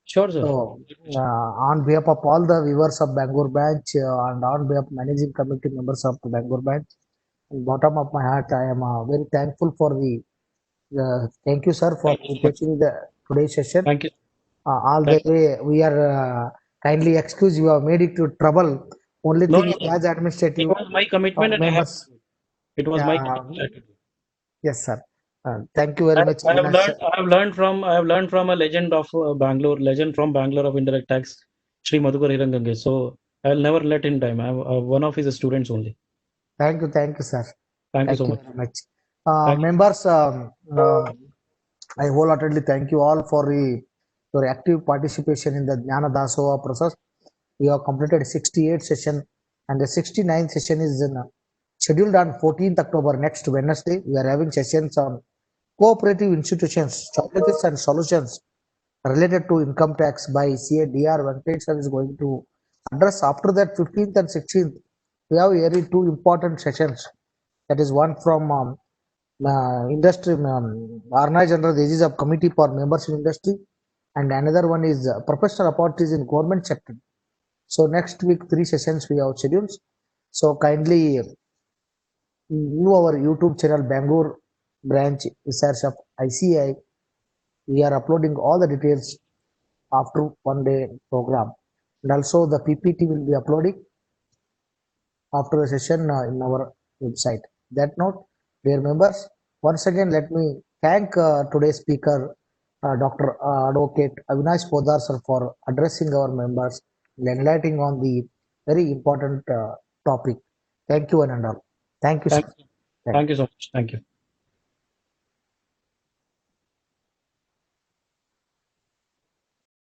Sure, sir. So, on behalf of all the viewers of Bangalore branch and on behalf of managing committee members of the Bangalore branch, in bottom of my heart, I am very thankful for the. Thank you, sir, for Thank you so much. taking the today's session. Thank you. All the Thank way, we are kindly excuse you have made it to trouble. Only No, thing no, is, no. as It administrative was my commitment and I have members. to do it. It was my Yeah, commitment. I had to do it. yes, sir. Thank you very much, I have Avinash, learned. sir. I have learned from a legend of Bangalore, legend from Bangalore of indirect tax, Sri Madhukar Hirangange. So I'll never let him down. I'm one of his students only. Thank you, sir. Thank you Thank so you much. very much. Thank you. Members, I wholeheartedly thank you all for your active participation in the Jnana Dasoha process. We have completed 68 session and the 69th session is scheduled on 14th October next Wednesday. We are having sessions on cooperative institutions, challenges and solutions related to income tax by CA DR Venkatesh is going to address. After that, 15th and 16th, we have really two important sessions. That is one from industry organized under the aegis of committee for members in industry, and another one is professional opportunities in government sector. So next week 3 sessions we have scheduled. So kindly view our YouTube channel Bangalore branch research of ICI. We are uploading all the details after 1 day program, and also the PPT will be uploading after the session in our website. That note, dear members, once again let me thank today's speaker, Dr. Advocate Avinash Podar sir, for addressing our members and enlightening on the very important topic. Thank you, and all. Thank you, sir. Thank you so much. Thank you.